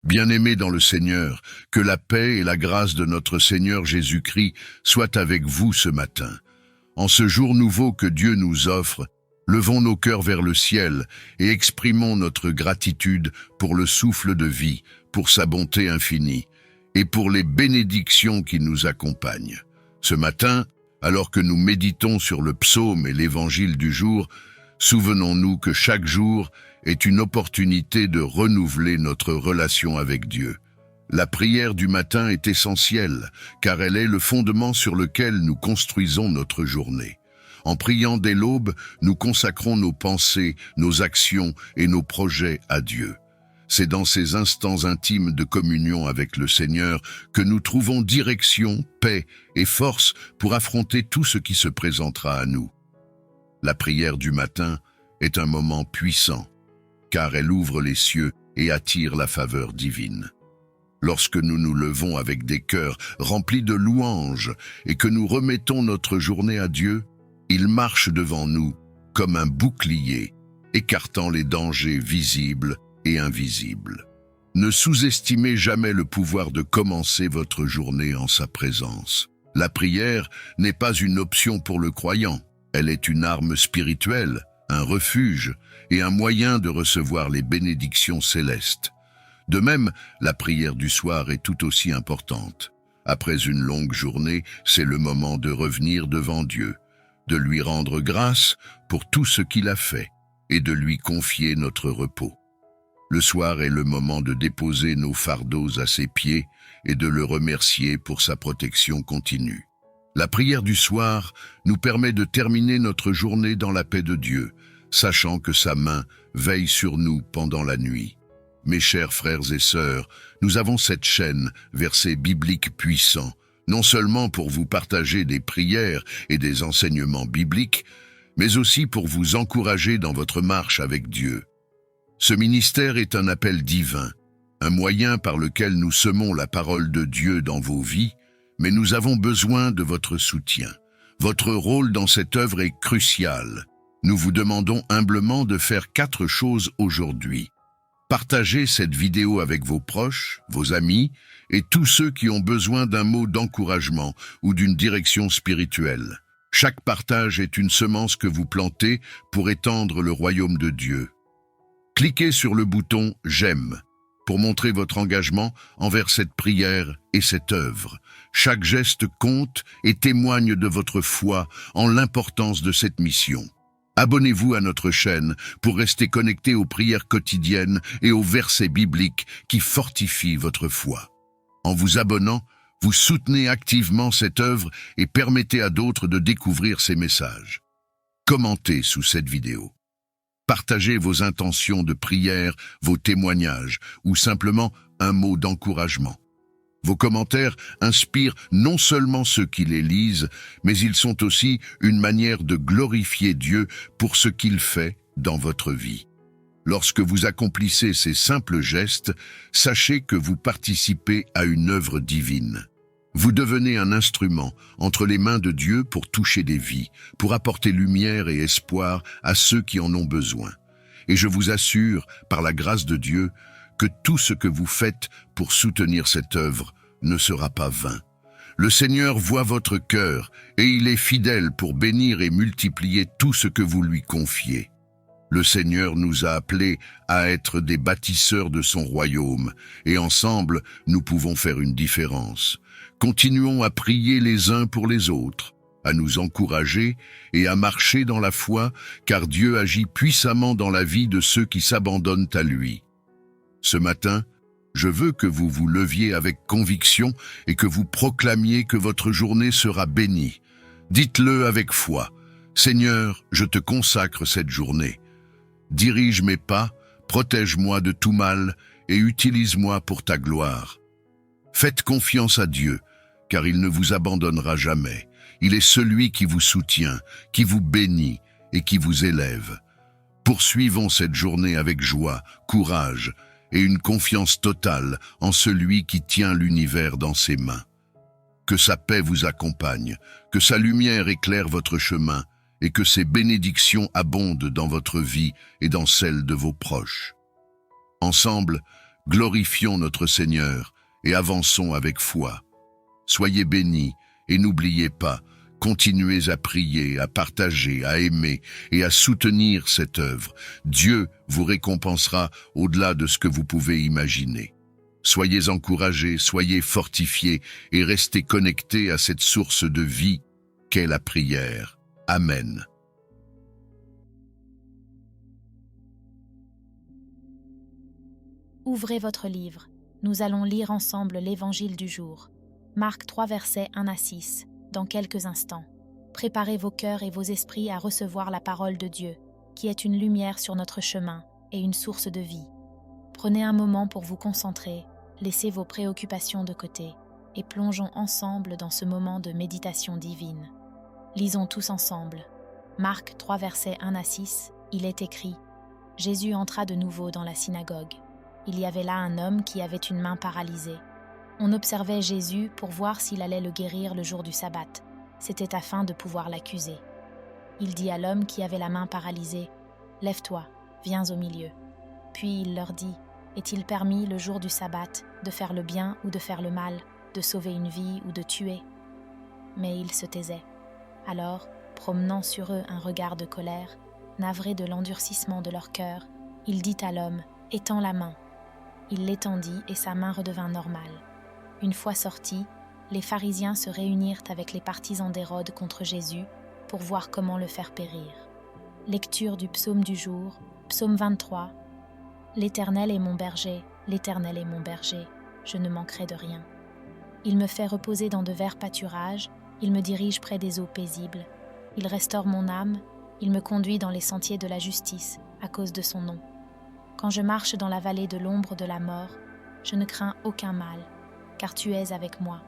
Bien-aimés dans le Seigneur, que la paix et la grâce de notre Seigneur Jésus-Christ soient avec vous ce matin. En ce jour nouveau que Dieu nous offre, levons nos cœurs vers le ciel et exprimons notre gratitude pour le souffle de vie, pour sa bonté infinie et pour les bénédictions qui nous accompagnent. Ce matin, alors que nous méditons sur le psaume et l'évangile du jour, souvenons-nous que chaque jour est une opportunité de renouveler notre relation avec Dieu. La prière du matin est essentielle, car elle est le fondement sur lequel nous construisons notre journée. En priant dès l'aube, nous consacrons nos pensées, nos actions et nos projets à Dieu. C'est dans ces instants intimes de communion avec le Seigneur que nous trouvons direction, paix et force pour affronter tout ce qui se présentera à nous. La prière du matin est un moment puissant, car elle ouvre les cieux et attire la faveur divine. Lorsque nous nous levons avec des cœurs remplis de louanges et que nous remettons notre journée à Dieu, il marche devant nous comme un bouclier, écartant les dangers visibles et invisibles. Ne sous-estimez jamais le pouvoir de commencer votre journée en sa présence. La prière n'est pas une option pour le croyant, elle est une arme spirituelle, un refuge et un moyen de recevoir les bénédictions célestes. De même, la prière du soir est tout aussi importante. Après une longue journée, c'est le moment de revenir devant Dieu, de lui rendre grâce pour tout ce qu'il a fait et de lui confier notre repos. Le soir est le moment de déposer nos fardeaux à ses pieds et de le remercier pour sa protection continue. La prière du soir nous permet de terminer notre journée dans la paix de Dieu, sachant que sa main veille sur nous pendant la nuit. Mes chers frères et sœurs, nous avons cette chaîne, versets bibliques puissants, non seulement pour vous partager des prières et des enseignements bibliques, mais aussi pour vous encourager dans votre marche avec Dieu. Ce ministère est un appel divin, un moyen par lequel nous semons la parole de Dieu dans vos vies, mais nous avons besoin de votre soutien. Votre rôle dans cette œuvre est crucial. Nous vous demandons humblement de faire 4 choses aujourd'hui. Partagez cette vidéo avec vos proches, vos amis et tous ceux qui ont besoin d'un mot d'encouragement ou d'une direction spirituelle. Chaque partage est une semence que vous plantez pour étendre le royaume de Dieu. Cliquez sur le bouton « J'aime » pour montrer votre engagement envers cette prière et cette œuvre. Chaque geste compte et témoigne de votre foi en l'importance de cette mission. Abonnez-vous à notre chaîne pour rester connecté aux prières quotidiennes et aux versets bibliques qui fortifient votre foi. En vous abonnant, vous soutenez activement cette œuvre et permettez à d'autres de découvrir ces messages. Commentez sous cette vidéo. Partagez vos intentions de prière, vos témoignages ou simplement un mot d'encouragement. Vos commentaires inspirent non seulement ceux qui les lisent, mais ils sont aussi une manière de glorifier Dieu pour ce qu'il fait dans votre vie. Lorsque vous accomplissez ces simples gestes, sachez que vous participez à une œuvre divine. Vous devenez un instrument entre les mains de Dieu pour toucher des vies, pour apporter lumière et espoir à ceux qui en ont besoin. Et je vous assure, par la grâce de Dieu, que tout ce que vous faites pour soutenir cette œuvre ne sera pas vain. Le Seigneur voit votre cœur et il est fidèle pour bénir et multiplier tout ce que vous lui confiez. Le Seigneur nous a appelés à être des bâtisseurs de son royaume et ensemble, nous pouvons faire une différence. Continuons à prier les uns pour les autres, à nous encourager et à marcher dans la foi, car Dieu agit puissamment dans la vie de ceux qui s'abandonnent à lui. Ce matin, je veux que vous vous leviez avec conviction et que vous proclamiez que votre journée sera bénie. Dites-le avec foi. Seigneur, je te consacre cette journée. Dirige mes pas, protège-moi de tout mal et utilise-moi pour ta gloire. Faites confiance à Dieu, car il ne vous abandonnera jamais. Il est celui qui vous soutient, qui vous bénit et qui vous élève. Poursuivons cette journée avec joie, courage et une confiance totale en celui qui tient l'univers dans ses mains. Que sa paix vous accompagne, que sa lumière éclaire votre chemin et que ses bénédictions abondent dans votre vie et dans celle de vos proches. Ensemble, Glorifions notre Seigneur et avançons avec foi. Soyez bénis et n'oubliez pas, continuez à prier, à partager, à aimer et à soutenir cette œuvre. Dieu vous récompensera au-delà de ce que vous pouvez imaginer. Soyez encouragés, soyez fortifiés et restez connectés à cette source de vie qu'est la prière. Amen. Ouvrez votre livre. Nous allons lire ensemble l'Évangile du jour. Marc 3, versets 1 à 6, dans quelques instants. Préparez vos cœurs et vos esprits à recevoir la parole de Dieu, qui est une lumière sur notre chemin et une source de vie. Prenez un moment pour vous concentrer, laissez vos préoccupations de côté et plongeons ensemble dans ce moment de méditation divine. Lisons tous ensemble. Marc 3, versets 1 à 6, il est écrit « Jésus entra de nouveau dans la synagogue. Il y avait là un homme qui avait une main paralysée. On observait Jésus pour voir s'il allait le guérir le jour du sabbat. C'était afin de pouvoir l'accuser. Il dit à l'homme qui avait la main paralysée, « Lève-toi, viens au milieu. » Puis il leur dit, « Est-il permis le jour du sabbat de faire le bien ou de faire le mal, de sauver une vie ou de tuer ?» Mais ils se taisaient. Alors, promenant sur eux un regard de colère, navré de l'endurcissement de leur cœur, il dit à l'homme, « Étends la main. » Il l'étendit et sa main redevint normale. Une fois sortis, les pharisiens se réunirent avec les partisans d'Hérode contre Jésus pour voir comment le faire périr. Lecture du psaume du jour, psaume 23. L'Éternel est mon berger, l'Éternel est mon berger, je ne manquerai de rien. Il me fait reposer dans de verts pâturages, il me dirige près des eaux paisibles. Il restaure mon âme, il me conduit dans les sentiers de la justice à cause de son nom. Quand je marche dans la vallée de l'ombre de la mort, je ne crains aucun mal, car tu es avec moi.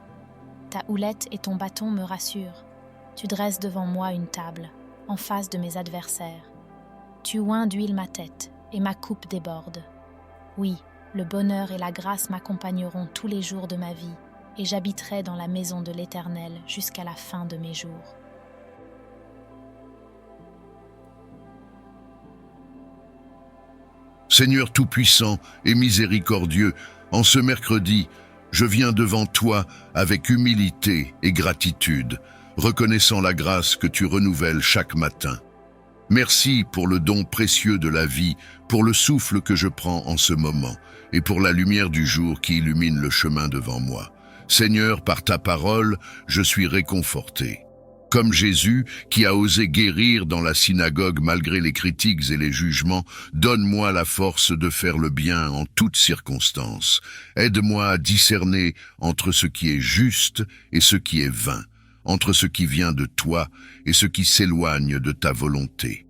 Ta houlette et ton bâton me rassurent. Tu dresses devant moi une table, en face de mes adversaires. Tu oins d'huile ma tête, et ma coupe déborde. Oui, le bonheur et la grâce m'accompagneront tous les jours de ma vie, et j'habiterai dans la maison de l'Éternel jusqu'à la fin de mes jours. Seigneur tout-puissant et miséricordieux, en ce mercredi, je viens devant toi avec humilité et gratitude, reconnaissant la grâce que tu renouvelles chaque matin. Merci pour le don précieux de la vie, pour le souffle que je prends en ce moment, et pour la lumière du jour qui illumine le chemin devant moi. Seigneur, par ta parole, je suis réconforté. Comme Jésus, qui a osé guérir dans la synagogue malgré les critiques et les jugements, donne-moi la force de faire le bien en toutes circonstances. Aide-moi à discerner entre ce qui est juste et ce qui est vain, entre ce qui vient de toi et ce qui s'éloigne de ta volonté.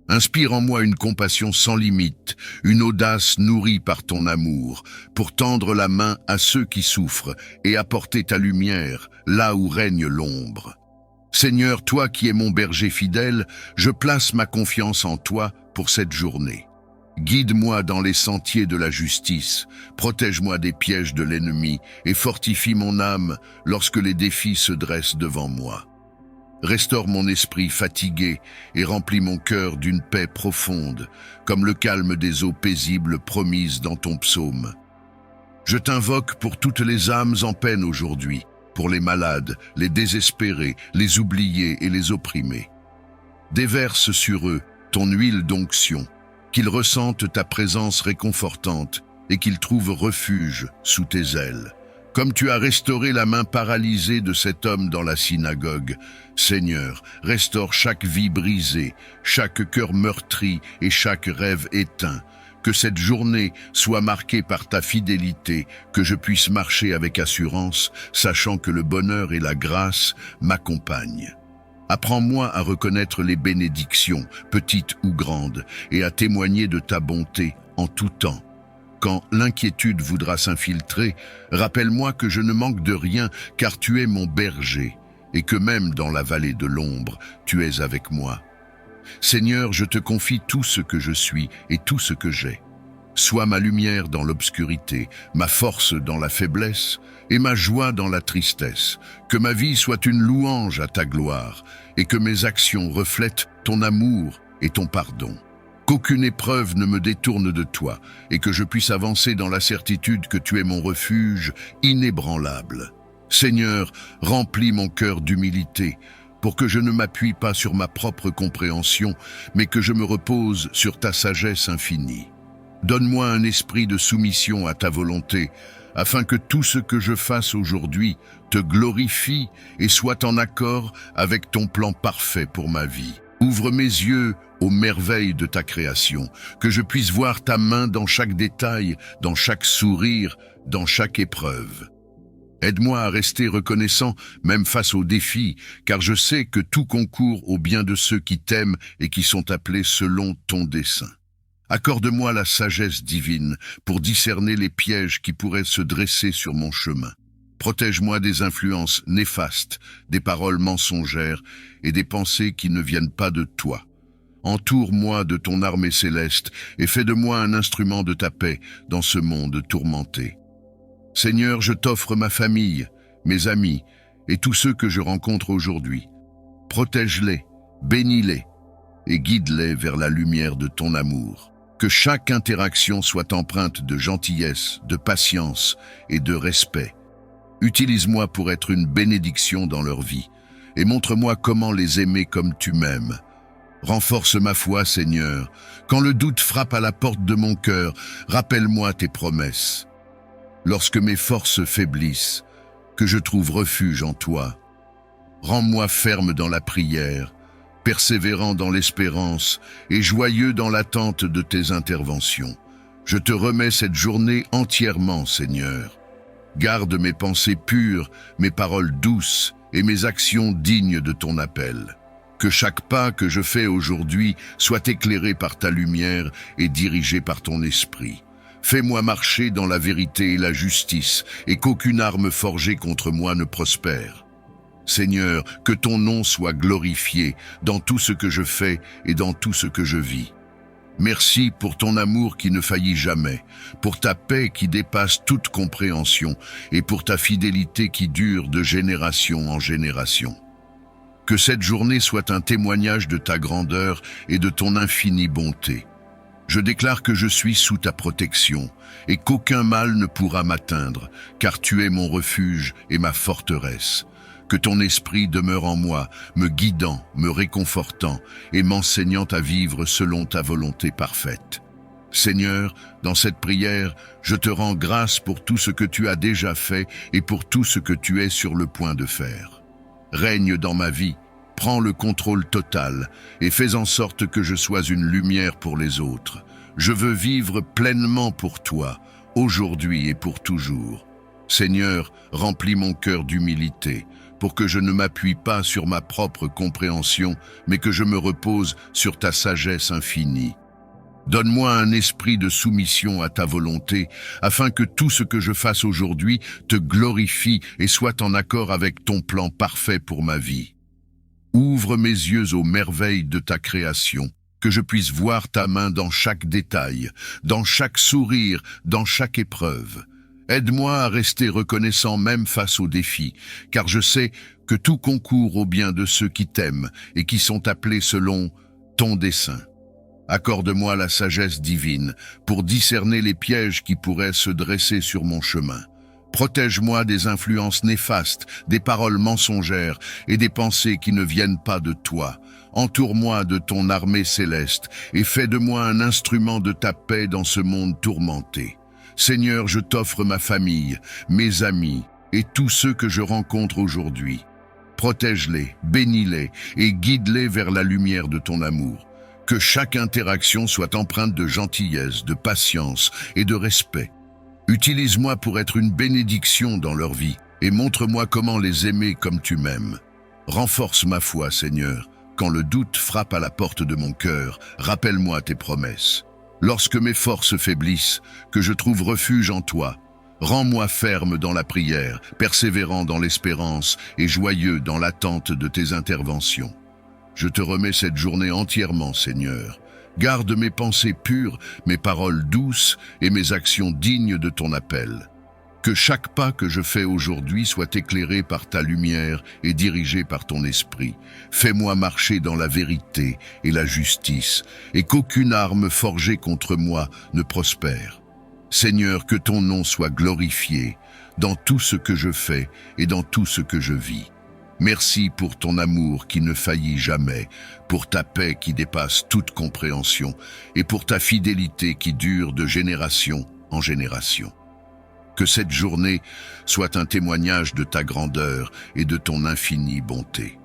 Inspire en moi une compassion sans limite, une audace nourrie par ton amour, pour tendre la main à ceux qui souffrent et apporter ta lumière là où règne l'ombre. Seigneur, toi qui es mon berger fidèle, je place ma confiance en toi pour cette journée. Guide-moi dans les sentiers de la justice, protège-moi des pièges de l'ennemi et fortifie mon âme lorsque les défis se dressent devant moi. Restaure mon esprit fatigué et remplis mon cœur d'une paix profonde, comme le calme des eaux paisibles promises dans ton psaume. Je t'invoque pour toutes les âmes en peine aujourd'hui, pour les malades, les désespérés, les oubliés et les opprimés. Déverse sur eux ton huile d'onction, qu'ils ressentent ta présence réconfortante et qu'ils trouvent refuge sous tes ailes. Comme tu as restauré la main paralysée de cet homme dans la synagogue, Seigneur, restaure chaque vie brisée, chaque cœur meurtri et chaque rêve éteint. Que cette journée soit marquée par ta fidélité, que je puisse marcher avec assurance, sachant que le bonheur et la grâce m'accompagnent. Apprends-moi à reconnaître les bénédictions, petites ou grandes, et à témoigner de ta bonté en tout temps. Quand l'inquiétude voudra s'infiltrer, rappelle-moi que je ne manque de rien, car tu es mon berger, et que même dans la vallée de l'ombre, tu es avec moi. Seigneur, je te confie tout ce que je suis et tout ce que j'ai. Sois ma lumière dans l'obscurité, ma force dans la faiblesse et ma joie dans la tristesse. Que ma vie soit une louange à ta gloire et que mes actions reflètent ton amour et ton pardon. qu'aucune épreuve ne me détourne de toi, et que je puisse avancer dans la certitude que tu es mon refuge inébranlable. Seigneur, remplis mon cœur d'humilité, pour que je ne m'appuie pas sur ma propre compréhension, mais que je me repose sur ta sagesse infinie. Donne-moi un esprit de soumission à ta volonté, afin que tout ce que je fasse aujourd'hui te glorifie et soit en accord avec ton plan parfait pour ma vie. Ouvre mes yeux aux merveilles de ta création, que je puisse voir ta main dans chaque détail, dans chaque sourire, dans chaque épreuve. Aide-moi à rester reconnaissant, même face aux défis, car je sais que tout concourt au bien de ceux qui t'aiment et qui sont appelés selon ton dessein. Accorde-moi la sagesse divine pour discerner les pièges qui pourraient se dresser sur mon chemin. Protège-moi des influences néfastes, des paroles mensongères et des pensées qui ne viennent pas de toi. Entoure-moi de ton armée céleste et fais de moi un instrument de ta paix dans ce monde tourmenté. Seigneur, je t'offre ma famille, mes amis et tous ceux que je rencontre aujourd'hui. Protège-les, bénis-les et guide-les vers la lumière de ton amour. Que chaque interaction soit empreinte de gentillesse, de patience et de respect. Utilise-moi pour être une bénédiction dans leur vie et montre-moi comment les aimer comme tu m'aimes. Renforce ma foi, Seigneur. Quand le doute frappe à la porte de mon cœur, rappelle-moi tes promesses. Lorsque mes forces faiblissent, que je trouve refuge en toi. Rends-moi ferme dans la prière, persévérant dans l'espérance et joyeux dans l'attente de tes interventions. Je te remets cette journée entièrement, Seigneur. Garde mes pensées pures, mes paroles douces et mes actions dignes de ton appel. Que chaque pas que je fais aujourd'hui soit éclairé par ta lumière et dirigé par ton esprit. Fais-moi marcher dans la vérité et la justice, et qu'aucune arme forgée contre moi ne prospère. Seigneur, que ton nom soit glorifié dans tout ce que je fais et dans tout ce que je vis. Merci pour ton amour qui ne faillit jamais, pour ta paix qui dépasse toute compréhension et pour ta fidélité qui dure de génération en génération. Que cette journée soit un témoignage de ta grandeur et de ton infinie bonté. Je déclare que je suis sous ta protection et qu'aucun mal ne pourra m'atteindre, car tu es mon refuge et ma forteresse. Que ton esprit demeure en moi, me guidant, me réconfortant et m'enseignant à vivre selon ta volonté parfaite. Seigneur, dans cette prière, je te rends grâce pour tout ce que tu as déjà fait et pour tout ce que tu es sur le point de faire. Règne dans ma vie, prends le contrôle total et fais en sorte que je sois une lumière pour les autres. Je veux vivre pleinement pour toi, aujourd'hui et pour toujours. Seigneur, remplis mon cœur d'humilité, pour que je ne m'appuie pas sur ma propre compréhension, mais que je me repose sur ta sagesse infinie. Donne-moi un esprit de soumission à ta volonté, afin que tout ce que je fasse aujourd'hui te glorifie et soit en accord avec ton plan parfait pour ma vie. Ouvre mes yeux aux merveilles de ta création, que je puisse voir ta main dans chaque détail, dans chaque sourire, dans chaque épreuve. Aide-moi à rester reconnaissant même face aux défis, car je sais que tout concourt au bien de ceux qui t'aiment et qui sont appelés selon ton dessein. Accorde-moi la sagesse divine pour discerner les pièges qui pourraient se dresser sur mon chemin. Protège-moi des influences néfastes, des paroles mensongères et des pensées qui ne viennent pas de toi. Entoure-moi de ton armée céleste et fais de moi un instrument de ta paix dans ce monde tourmenté. Seigneur, je t'offre ma famille, mes amis et tous ceux que je rencontre aujourd'hui. Protège-les, bénis-les et guide-les vers la lumière de ton amour. Que chaque interaction soit empreinte de gentillesse, de patience et de respect. Utilise-moi pour être une bénédiction dans leur vie et montre-moi comment les aimer comme tu m'aimes. Renforce ma foi, Seigneur. Quand le doute frappe à la porte de mon cœur, rappelle-moi tes promesses. Lorsque mes forces faiblissent, que je trouve refuge en toi. Rends-moi ferme dans la prière, persévérant dans l'espérance et joyeux dans l'attente de tes interventions. Je te remets cette journée entièrement, Seigneur. Garde mes pensées pures, mes paroles douces et mes actions dignes de ton appel. Que chaque pas que je fais aujourd'hui soit éclairé par ta lumière et dirigé par ton esprit. Fais-moi marcher dans la vérité et la justice, et qu'aucune arme forgée contre moi ne prospère. Seigneur, que ton nom soit glorifié dans tout ce que je fais et dans tout ce que je vis. Merci pour ton amour qui ne faillit jamais, pour ta paix qui dépasse toute compréhension et pour ta fidélité qui dure de génération en génération. Que cette journée soit un témoignage de ta grandeur et de ton infinie bonté.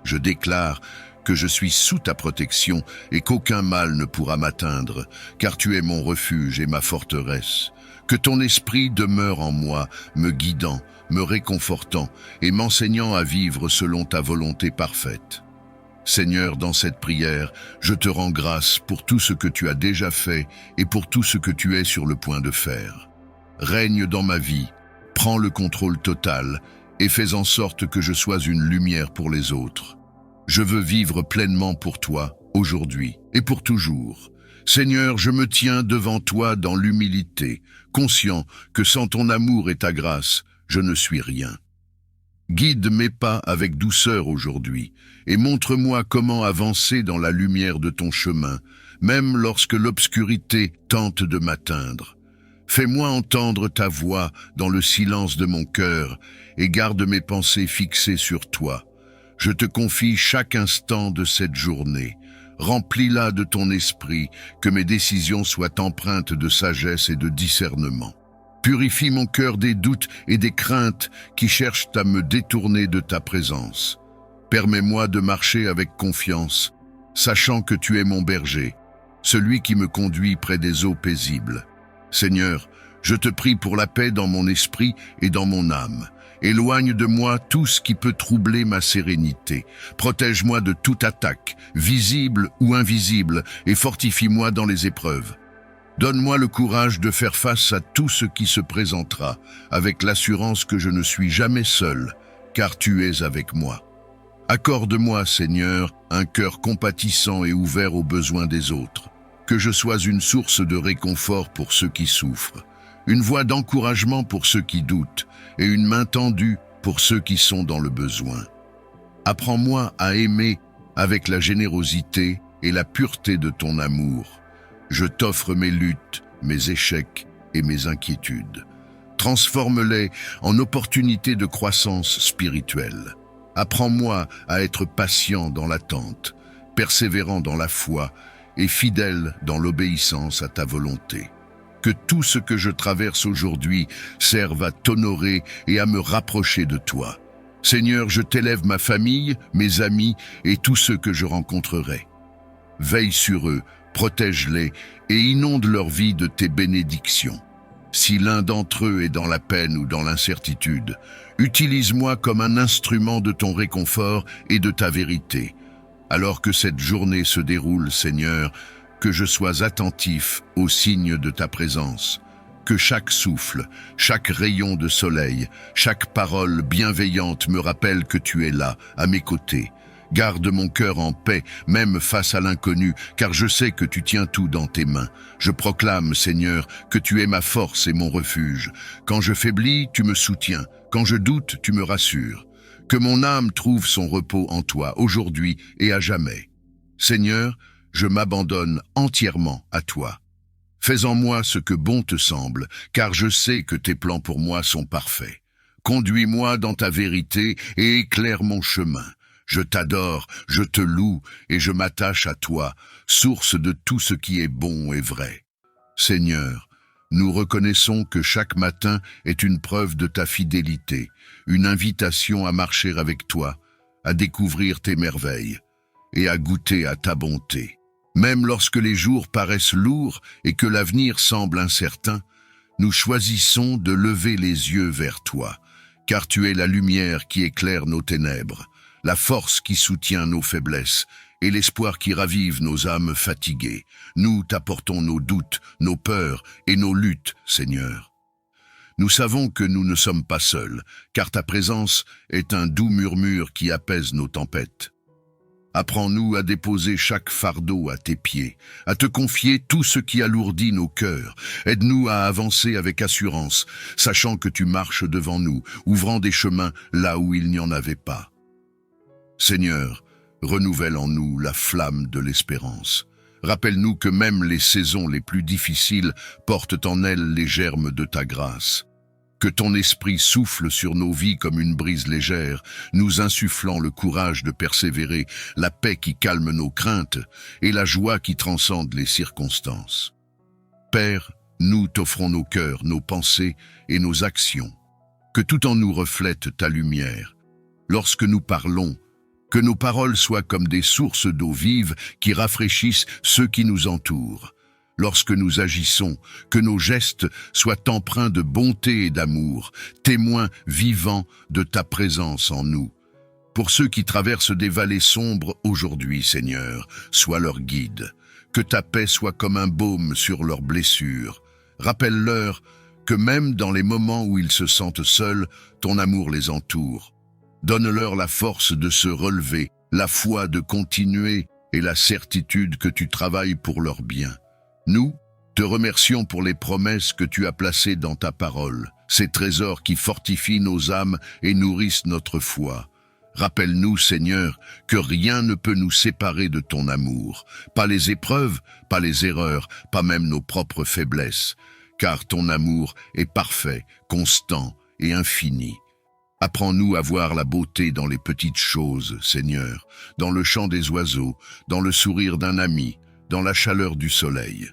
Je déclare que je suis sous ta protection et qu'aucun mal ne pourra m'atteindre, car tu es mon refuge et ma forteresse. Que ton esprit demeure en moi, me guidant, me réconfortant et m'enseignant à vivre selon ta volonté parfaite. Seigneur, dans cette prière, je te rends grâce pour tout ce que tu as déjà fait et pour tout ce que tu es sur le point de faire. Règne dans ma vie, prends le contrôle total et fais en sorte que je sois une lumière pour les autres. Je veux vivre pleinement pour toi, aujourd'hui et pour toujours. Seigneur, je me tiens devant toi dans l'humilité, conscient que sans ton amour et ta grâce, je ne suis rien. Guide mes pas avec douceur aujourd'hui et montre-moi comment avancer dans la lumière de ton chemin, même lorsque l'obscurité tente de m'atteindre. Fais-moi entendre ta voix dans le silence de mon cœur et garde mes pensées fixées sur toi. Je te confie chaque instant de cette journée. Remplis-la de ton esprit, que mes décisions soient empreintes de sagesse et de discernement. Purifie mon cœur des doutes et des craintes qui cherchent à me détourner de ta présence. Permets-moi de marcher avec confiance, sachant que tu es mon berger, celui qui me conduit près des eaux paisibles. Seigneur, je te prie pour la paix dans mon esprit et dans mon âme. Éloigne de moi tout ce qui peut troubler ma sérénité. Protège-moi de toute attaque, visible ou invisible, et fortifie-moi dans les épreuves. Donne-moi le courage de faire face à tout ce qui se présentera, avec l'assurance que je ne suis jamais seul, car tu es avec moi. Accorde-moi, Seigneur, un cœur compatissant et ouvert aux besoins des autres. Que je sois une source de réconfort pour ceux qui souffrent, une voix d'encouragement pour ceux qui doutent et une main tendue pour ceux qui sont dans le besoin. Apprends-moi à aimer avec la générosité et la pureté de ton amour. Je t'offre mes luttes, mes échecs et mes inquiétudes. Transforme-les en opportunités de croissance spirituelle. Apprends-moi à être patient dans l'attente, persévérant dans la foi et fidèle dans l'obéissance à ta volonté. Que tout ce que je traverse aujourd'hui serve à t'honorer et à me rapprocher de toi. Seigneur, je t'élève ma famille, mes amis et tous ceux que je rencontrerai. Veille sur eux, protège-les et inonde leur vie de tes bénédictions. Si l'un d'entre eux est dans la peine ou dans l'incertitude, utilise-moi comme un instrument de ton réconfort et de ta vérité. Alors que cette journée se déroule, Seigneur, que je sois attentif aux signes de ta présence. Que chaque souffle, chaque rayon de soleil, chaque parole bienveillante me rappelle que tu es là, à mes côtés. Garde mon cœur en paix, même face à l'inconnu, car je sais que tu tiens tout dans tes mains. Je proclame, Seigneur, que tu es ma force et mon refuge. Quand je faiblis, tu me soutiens. Quand je doute, tu me rassures. Que mon âme trouve son repos en toi, aujourd'hui et à jamais. Seigneur, je m'abandonne entièrement à toi. Fais en moi ce que bon te semble, car je sais que tes plans pour moi sont parfaits. Conduis-moi dans ta vérité et éclaire mon chemin. Je t'adore, je te loue et je m'attache à toi, source de tout ce qui est bon et vrai. Seigneur, nous reconnaissons que chaque matin est une preuve de ta fidélité, une invitation à marcher avec toi, à découvrir tes merveilles et à goûter à ta bonté. Même lorsque les jours paraissent lourds et que l'avenir semble incertain, nous choisissons de lever les yeux vers toi, car tu es la lumière qui éclaire nos ténèbres, la force qui soutient nos faiblesses et l'espoir qui ravive nos âmes fatiguées. Nous t'apportons nos doutes, nos peurs et nos luttes, Seigneur. Nous savons que nous ne sommes pas seuls, car ta présence est un doux murmure qui apaise nos tempêtes. Apprends-nous à déposer chaque fardeau à tes pieds, à te confier tout ce qui alourdit nos cœurs. Aide-nous à avancer avec assurance, sachant que tu marches devant nous, ouvrant des chemins là où il n'y en avait pas. Seigneur, renouvelle en nous la flamme de l'espérance. Rappelle-nous que même les saisons les plus difficiles portent en elles les germes de ta grâce. Que ton esprit souffle sur nos vies comme une brise légère, nous insufflant le courage de persévérer, la paix qui calme nos craintes et la joie qui transcende les circonstances. Père, nous t'offrons nos cœurs, nos pensées et nos actions. Que tout en nous reflète ta lumière. Lorsque nous parlons, que nos paroles soient comme des sources d'eau vive qui rafraîchissent ceux qui nous entourent. Lorsque nous agissons, que nos gestes soient empreints de bonté et d'amour, témoins vivants de ta présence en nous. Pour ceux qui traversent des vallées sombres aujourd'hui, Seigneur, sois leur guide. Que ta paix soit comme un baume sur leurs blessures. Rappelle-leur que même dans les moments où ils se sentent seuls, ton amour les entoure. Donne-leur la force de se relever, la foi de continuer et la certitude que tu travailles pour leur bien. Nous te remercions pour les promesses que tu as placées dans ta parole, ces trésors qui fortifient nos âmes et nourrissent notre foi. Rappelle-nous, Seigneur, que rien ne peut nous séparer de ton amour, pas les épreuves, pas les erreurs, pas même nos propres faiblesses, car ton amour est parfait, constant et infini. Apprends-nous à voir la beauté dans les petites choses, Seigneur, dans le chant des oiseaux, dans le sourire d'un ami, dans la chaleur du soleil.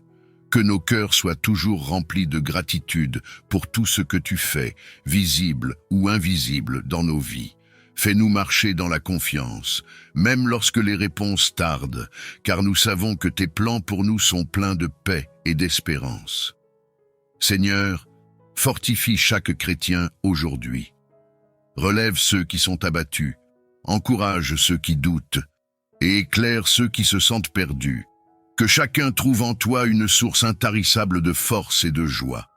Que nos cœurs soient toujours remplis de gratitude pour tout ce que tu fais, visible ou invisible, dans nos vies. Fais-nous marcher dans la confiance, même lorsque les réponses tardent, car nous savons que tes plans pour nous sont pleins de paix et d'espérance. Seigneur, fortifie chaque chrétien aujourd'hui. Relève ceux qui sont abattus, encourage ceux qui doutent et éclaire ceux qui se sentent perdus. Que chacun trouve en toi une source intarissable de force et de joie.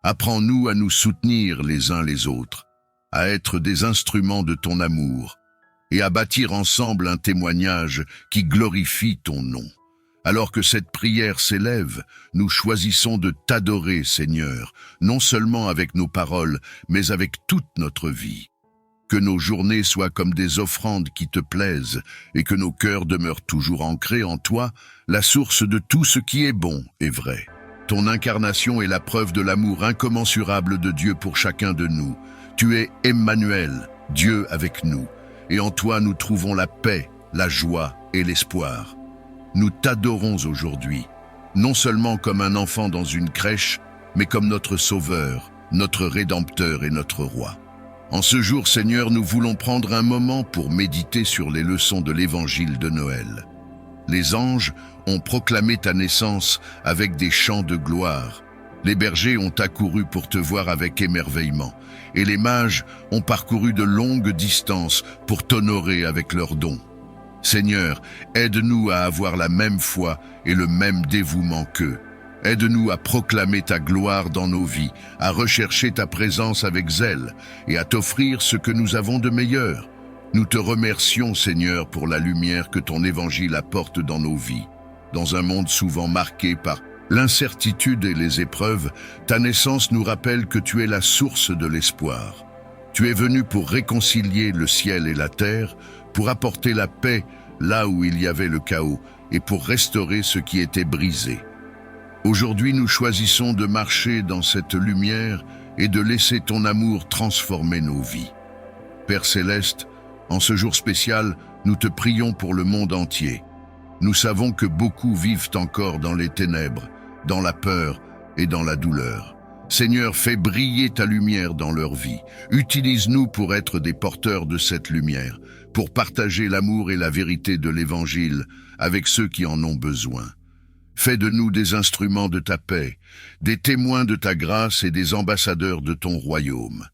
Apprends-nous à nous soutenir les uns les autres, à être des instruments de ton amour et à bâtir ensemble un témoignage qui glorifie ton nom. Alors que cette prière s'élève, nous choisissons de t'adorer, Seigneur, non seulement avec nos paroles, mais avec toute notre vie. Que nos journées soient comme des offrandes qui te plaisent et que nos cœurs demeurent toujours ancrés en toi, la source de tout ce qui est bon et vrai. Ton incarnation est la preuve de l'amour incommensurable de Dieu pour chacun de nous. Tu es Emmanuel, Dieu avec nous, et en toi nous trouvons la paix, la joie et l'espoir. Nous t'adorons aujourd'hui, non seulement comme un enfant dans une crèche, mais comme notre Sauveur, notre Rédempteur et notre Roi. En ce jour, Seigneur, nous voulons prendre un moment pour méditer sur les leçons de l'Évangile de Noël. Les anges ont proclamé ta naissance avec des chants de gloire. Les bergers ont accouru pour te voir avec émerveillement, et les mages ont parcouru de longues distances pour t'honorer avec leurs dons. Seigneur, aide-nous à avoir la même foi et le même dévouement qu'eux. Aide-nous à proclamer ta gloire dans nos vies, à rechercher ta présence avec zèle et à t'offrir ce que nous avons de meilleur. Nous te remercions, Seigneur, pour la lumière que ton évangile apporte dans nos vies. Dans un monde souvent marqué par l'incertitude et les épreuves, ta naissance nous rappelle que tu es la source de l'espoir. Tu es venu pour réconcilier le ciel et la terre, pour apporter la paix là où il y avait le chaos et pour restaurer ce qui était brisé. Aujourd'hui, nous choisissons de marcher dans cette lumière et de laisser ton amour transformer nos vies. Père Céleste, en ce jour spécial, nous te prions pour le monde entier. Nous savons que beaucoup vivent encore dans les ténèbres, dans la peur et dans la douleur. Seigneur, fais briller ta lumière dans leur vie. Utilise-nous pour être des porteurs de cette lumière, pour partager l'amour et la vérité de l'Évangile avec ceux qui en ont besoin. Fais de nous des instruments de ta paix, des témoins de ta grâce et des ambassadeurs de ton royaume.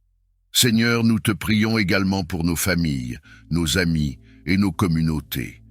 Seigneur, nous te prions également pour nos familles, nos amis et nos communautés.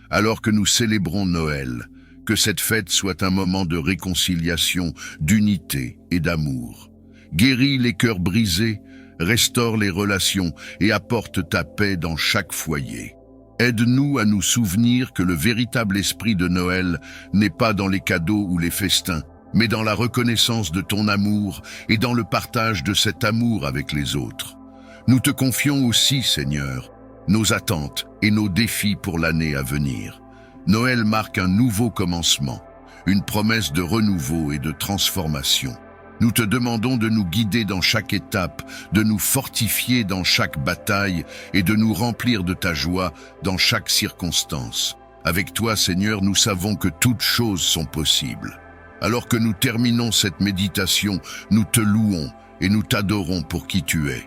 Alors que nous célébrons Noël, que cette fête soit un moment de réconciliation, d'unité et d'amour. Guéris les cœurs brisés, restaure les relations et apporte ta paix dans chaque foyer. Aide-nous à nous souvenir que le véritable esprit de Noël n'est pas dans les cadeaux ou les festins, mais dans la reconnaissance de ton amour et dans le partage de cet amour avec les autres. Nous te confions aussi, Seigneur, nos attentes et nos défis pour l'année à venir. Noël marque un nouveau commencement, une promesse de renouveau et de transformation. Nous te demandons de nous guider dans chaque étape, de nous fortifier dans chaque bataille et de nous remplir de ta joie dans chaque circonstance. Avec toi, Seigneur, nous savons que toutes choses sont possibles. Alors que nous terminons cette méditation, nous te louons et nous t'adorons pour qui tu es.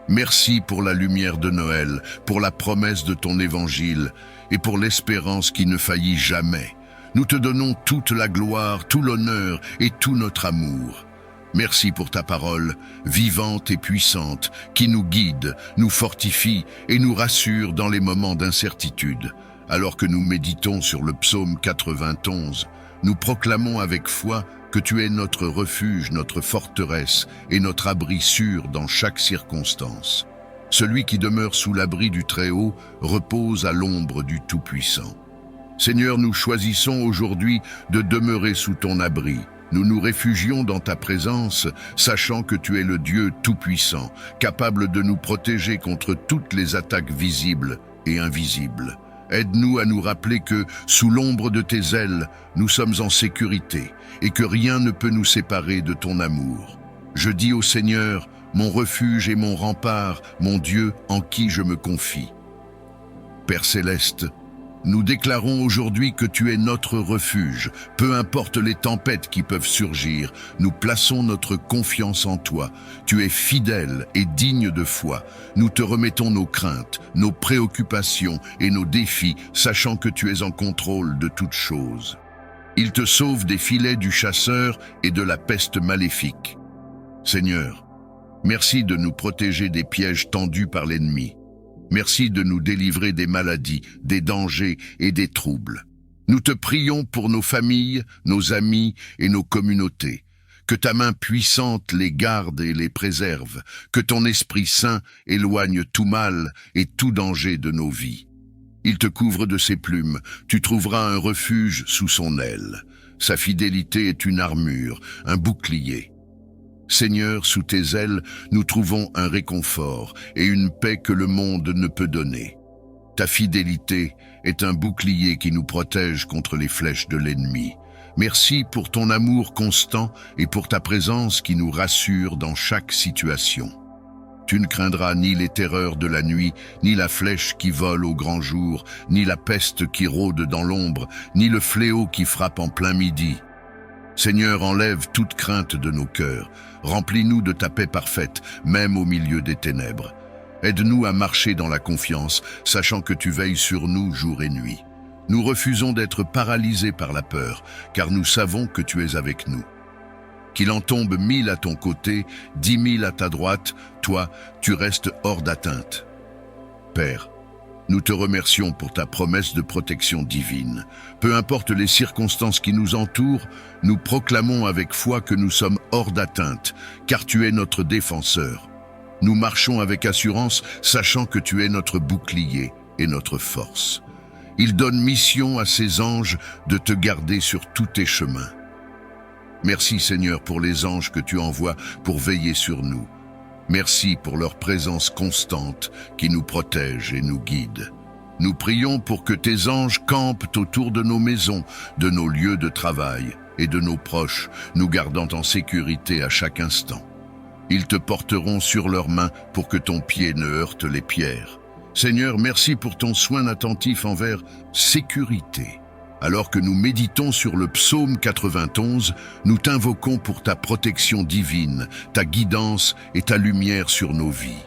Merci pour la lumière de Noël, pour la promesse de ton évangile et pour l'espérance qui ne faillit jamais. Nous te donnons toute la gloire, tout l'honneur et tout notre amour. Merci pour ta parole, vivante et puissante, qui nous guide, nous fortifie et nous rassure dans les moments d'incertitude. Alors que nous méditons sur le psaume 91, nous proclamons avec foi que tu es notre refuge, notre forteresse et notre abri sûr dans chaque circonstance. Celui qui demeure sous l'abri du Très-Haut repose à l'ombre du Tout-Puissant. Seigneur, nous choisissons aujourd'hui de demeurer sous ton abri. Nous nous réfugions dans ta présence, sachant que tu es le Dieu Tout-Puissant, capable de nous protéger contre toutes les attaques visibles et invisibles. Aide-nous à nous rappeler que, sous l'ombre de tes ailes, nous sommes en sécurité et que rien ne peut nous séparer de ton amour. Je dis au Seigneur, mon refuge et mon rempart, mon Dieu en qui je me confie. Père céleste, nous déclarons aujourd'hui que tu es notre refuge. Peu importe les tempêtes qui peuvent surgir, nous plaçons notre confiance en toi. Tu es fidèle et digne de foi. Nous te remettons nos craintes, nos préoccupations et nos défis, sachant que tu es en contrôle de toutes choses. Il te sauve des filets du chasseur et de la peste maléfique. Seigneur, merci de nous protéger des pièges tendus par l'ennemi. Merci de nous délivrer des maladies, des dangers et des troubles. Nous te prions pour nos familles, nos amis et nos communautés. Que ta main puissante les garde et les préserve. Que ton Esprit Saint éloigne tout mal et tout danger de nos vies. Il te couvre de ses plumes. Tu trouveras un refuge sous son aile. Sa fidélité est une armure, un bouclier. Seigneur, sous tes ailes, nous trouvons un réconfort et une paix que le monde ne peut donner. Ta fidélité est un bouclier qui nous protège contre les flèches de l'ennemi. Merci pour ton amour constant et pour ta présence qui nous rassure dans chaque situation. Tu ne craindras ni les terreurs de la nuit, ni la flèche qui vole au grand jour, ni la peste qui rôde dans l'ombre, ni le fléau qui frappe en plein midi. Seigneur, enlève toute crainte de nos cœurs. Remplis-nous de ta paix parfaite, même au milieu des ténèbres. Aide-nous à marcher dans la confiance, sachant que tu veilles sur nous jour et nuit. Nous refusons d'être paralysés par la peur, car nous savons que tu es avec nous. Qu'il en tombe 1000 à ton côté, 10 000 à ta droite, toi, tu restes hors d'atteinte. Père, nous te remercions pour ta promesse de protection divine. Peu importe les circonstances qui nous entourent, nous proclamons avec foi que nous sommes hors d'atteinte, car tu es notre défenseur. Nous marchons avec assurance, sachant que tu es notre bouclier et notre force. Il donne mission à ses anges de te garder sur tous tes chemins. Merci Seigneur pour les anges que tu envoies pour veiller sur nous. Merci pour leur présence constante qui nous protège et nous guide. Nous prions pour que tes anges campent autour de nos maisons, de nos lieux de travail et de nos proches, nous gardant en sécurité à chaque instant. Ils te porteront sur leurs mains pour que ton pied ne heurte les pierres. Seigneur, merci pour ton soin attentif envers sécurité. Alors que nous méditons sur le psaume 91, nous t'invoquons pour ta protection divine, ta guidance et ta lumière sur nos vies.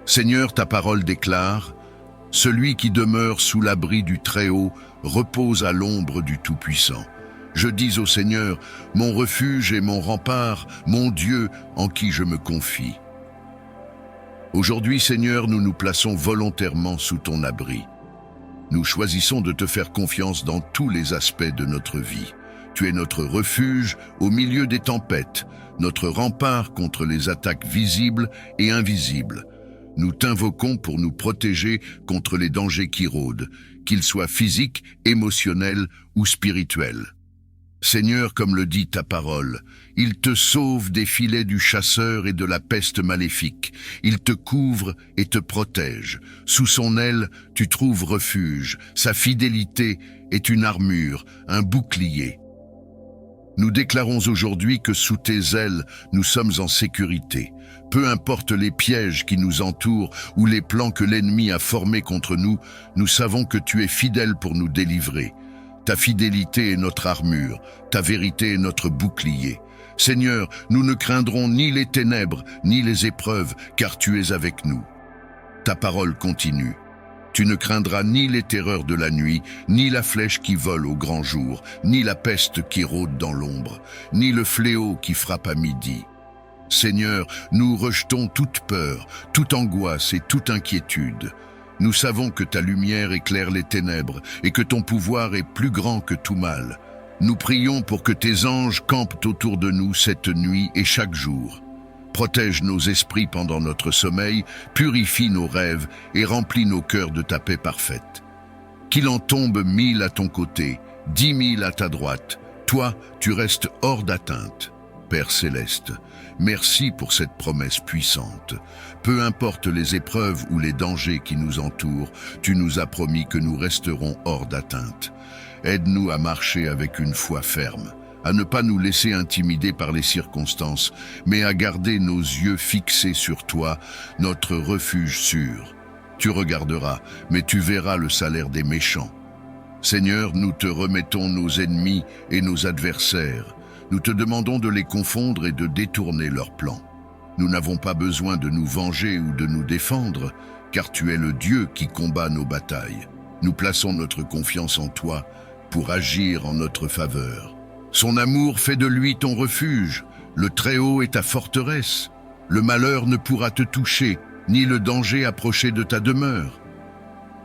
Seigneur, ta parole déclare « Celui qui demeure sous l'abri du Très-Haut repose à l'ombre du Tout-Puissant. Je dis au Seigneur, mon refuge et mon rempart, mon Dieu en qui je me confie. » Aujourd'hui, Seigneur, nous nous plaçons volontairement sous ton abri. Nous choisissons de te faire confiance dans tous les aspects de notre vie. Tu es notre refuge au milieu des tempêtes, notre rempart contre les attaques visibles et invisibles. Nous t'invoquons pour nous protéger contre les dangers qui rôdent, qu'ils soient physiques, émotionnels ou spirituels. Seigneur, comme le dit ta parole, il te sauve des filets du chasseur et de la peste maléfique. Il te couvre et te protège. Sous son aile, tu trouves refuge. Sa fidélité est une armure, un bouclier. Nous déclarons aujourd'hui que sous tes ailes, nous sommes en sécurité. Peu importe les pièges qui nous entourent ou les plans que l'ennemi a formés contre nous, nous savons que tu es fidèle pour nous délivrer. Ta fidélité est notre armure, ta vérité est notre bouclier. Seigneur, nous ne craindrons ni les ténèbres, ni les épreuves, car tu es avec nous. Ta parole continue. Tu ne craindras ni les terreurs de la nuit, ni la flèche qui vole au grand jour, ni la peste qui rôde dans l'ombre, ni le fléau qui frappe à midi. Seigneur, nous rejetons toute peur, toute angoisse et toute inquiétude. Nous savons que ta lumière éclaire les ténèbres et que ton pouvoir est plus grand que tout mal. Nous prions pour que tes anges campent autour de nous cette nuit et chaque jour. Protège nos esprits pendant notre sommeil, purifie nos rêves et remplis nos cœurs de ta paix parfaite. Qu'il en tombe 1000 à ton côté, 10 000 à ta droite, toi, tu restes hors d'atteinte. Père céleste, merci pour cette promesse puissante. Peu importe les épreuves ou les dangers qui nous entourent, tu nous as promis que nous resterons hors d'atteinte. Aide-nous à marcher avec une foi ferme, à ne pas nous laisser intimider par les circonstances, mais à garder nos yeux fixés sur toi, notre refuge sûr. Tu regarderas, mais tu verras le salaire des méchants. Seigneur, nous te remettons nos ennemis et nos adversaires. Nous te demandons de les confondre et de détourner leurs plans. Nous n'avons pas besoin de nous venger ou de nous défendre, car tu es le Dieu qui combat nos batailles. Nous plaçons notre confiance en toi pour agir en notre faveur. Son amour fait de lui ton refuge, le Très-Haut est ta forteresse. Le malheur ne pourra te toucher, ni le danger approcher de ta demeure.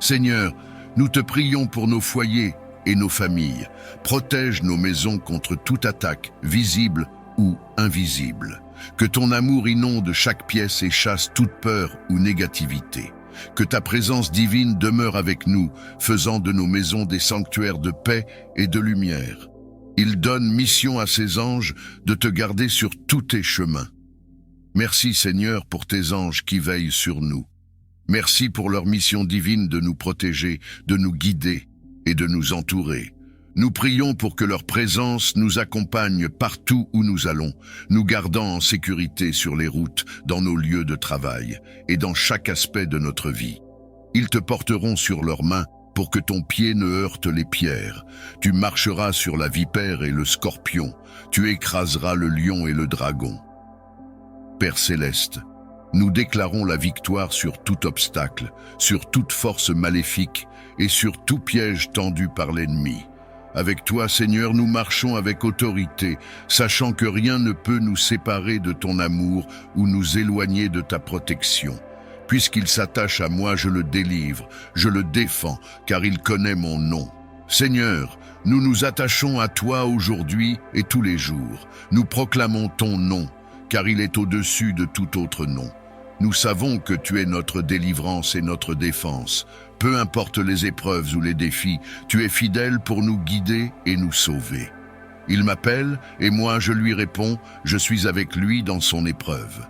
Seigneur, nous te prions pour nos foyers et nos familles. Protège nos maisons contre toute attaque, visible ou invisible. Que ton amour inonde chaque pièce et chasse toute peur ou négativité. Que ta présence divine demeure avec nous, faisant de nos maisons des sanctuaires de paix et de lumière. Il donne mission à ses anges de te garder sur tous tes chemins. Merci Seigneur pour tes anges qui veillent sur nous. Merci pour leur mission divine de nous protéger, de nous guider et de nous entourer. Nous prions pour que leur présence nous accompagne partout où nous allons, nous gardant en sécurité sur les routes, dans nos lieux de travail et dans chaque aspect de notre vie. Ils te porteront sur leurs mains pour que ton pied ne heurte les pierres. Tu marcheras sur la vipère et le scorpion, tu écraseras le lion et le dragon. Père céleste, nous déclarons la victoire sur tout obstacle, sur toute force maléfique et sur tout piège tendu par l'ennemi. Avec toi, Seigneur, nous marchons avec autorité, sachant que rien ne peut nous séparer de ton amour ou nous éloigner de ta protection. Puisqu'il s'attache à moi, je le délivre, je le défends, car il connaît mon nom. Seigneur, nous nous attachons à toi aujourd'hui et tous les jours. Nous proclamons ton nom, car il est au-dessus de tout autre nom. Nous savons que tu es notre délivrance et notre défense. Peu importe les épreuves ou les défis, tu es fidèle pour nous guider et nous sauver. Il m'appelle et moi je lui réponds, je suis avec lui dans son épreuve.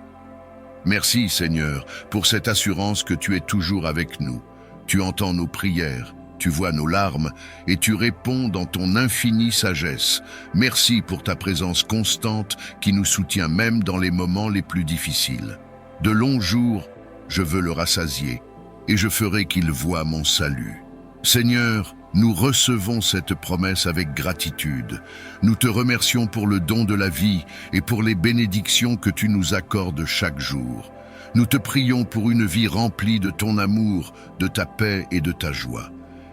Merci Seigneur pour cette assurance que tu es toujours avec nous. Tu entends nos prières, tu vois nos larmes et tu réponds dans ton infinie sagesse. Merci pour ta présence constante qui nous soutient même dans les moments les plus difficiles. De longs jours, je veux le rassasier et je ferai qu'il voie mon salut. Seigneur, nous recevons cette promesse avec gratitude. Nous te remercions pour le don de la vie et pour les bénédictions que tu nous accordes chaque jour. Nous te prions pour une vie remplie de ton amour, de ta paix et de ta joie.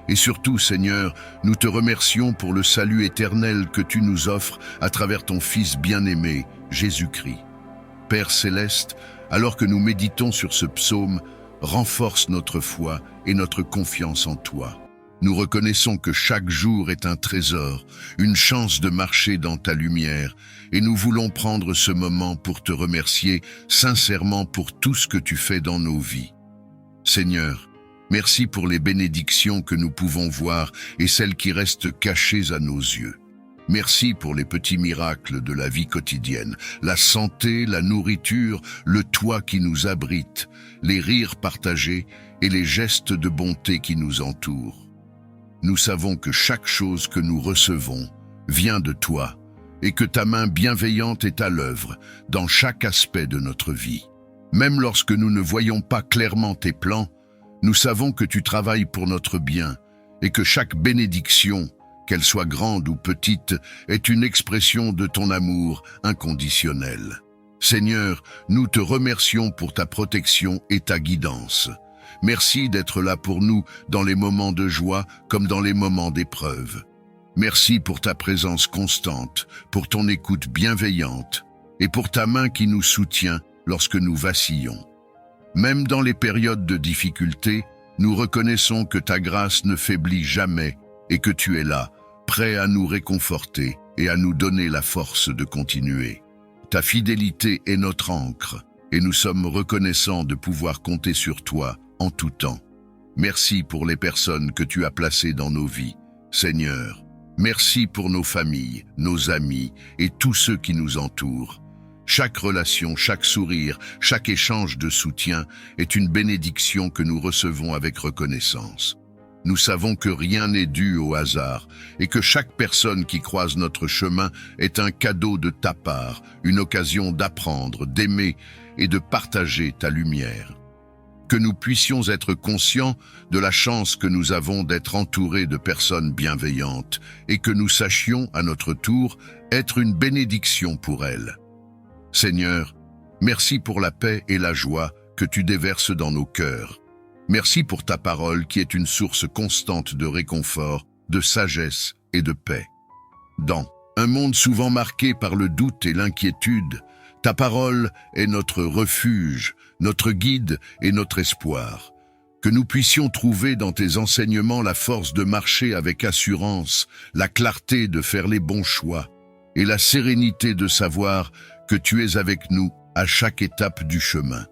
Et surtout, Seigneur, nous te remercions pour le salut éternel que tu nous offres à travers ton Fils bien-aimé, Jésus-Christ. Père céleste, alors que nous méditons sur ce psaume, renforce notre foi et notre confiance en toi. Nous reconnaissons que chaque jour est un trésor, une chance de marcher dans ta lumière, et nous voulons prendre ce moment pour te remercier sincèrement pour tout ce que tu fais dans nos vies. Seigneur, merci pour les bénédictions que nous pouvons voir et celles qui restent cachées à nos yeux. Merci pour les petits miracles de la vie quotidienne, la santé, la nourriture, le toit qui nous abrite, les rires partagés et les gestes de bonté qui nous entourent. Nous savons que chaque chose que nous recevons vient de toi et que ta main bienveillante est à l'œuvre dans chaque aspect de notre vie. Même lorsque nous ne voyons pas clairement tes plans, nous savons que tu travailles pour notre bien et que chaque bénédiction, qu'elle soit grande ou petite, est une expression de ton amour inconditionnel. Seigneur, nous te remercions pour ta protection et ta guidance. Merci d'être là pour nous dans les moments de joie comme dans les moments d'épreuve. Merci pour ta présence constante, pour ton écoute bienveillante et pour ta main qui nous soutient lorsque nous vacillons. Même dans les périodes de difficulté, nous reconnaissons que ta grâce ne faiblit jamais et que tu es là, prêt à nous réconforter et à nous donner la force de continuer. Ta fidélité est notre ancre et nous sommes reconnaissants de pouvoir compter sur toi en tout temps. Merci pour les personnes que tu as placées dans nos vies, Seigneur. Merci pour nos familles, nos amis et tous ceux qui nous entourent. Chaque relation, chaque sourire, chaque échange de soutien est une bénédiction que nous recevons avec reconnaissance. Nous savons que rien n'est dû au hasard et que chaque personne qui croise notre chemin est un cadeau de ta part, une occasion d'apprendre, d'aimer et de partager ta lumière. Que nous puissions être conscients de la chance que nous avons d'être entourés de personnes bienveillantes et que nous sachions, à notre tour, être une bénédiction pour elles. Seigneur, merci pour la paix et la joie que tu déverses dans nos cœurs. Merci pour ta parole qui est une source constante de réconfort, de sagesse et de paix. Dans un monde souvent marqué par le doute et l'inquiétude, ta parole est notre refuge, notre guide et notre espoir. Que nous puissions trouver dans tes enseignements la force de marcher avec assurance, la clarté de faire les bons choix et la sérénité de savoir que tu es avec nous à chaque étape du chemin.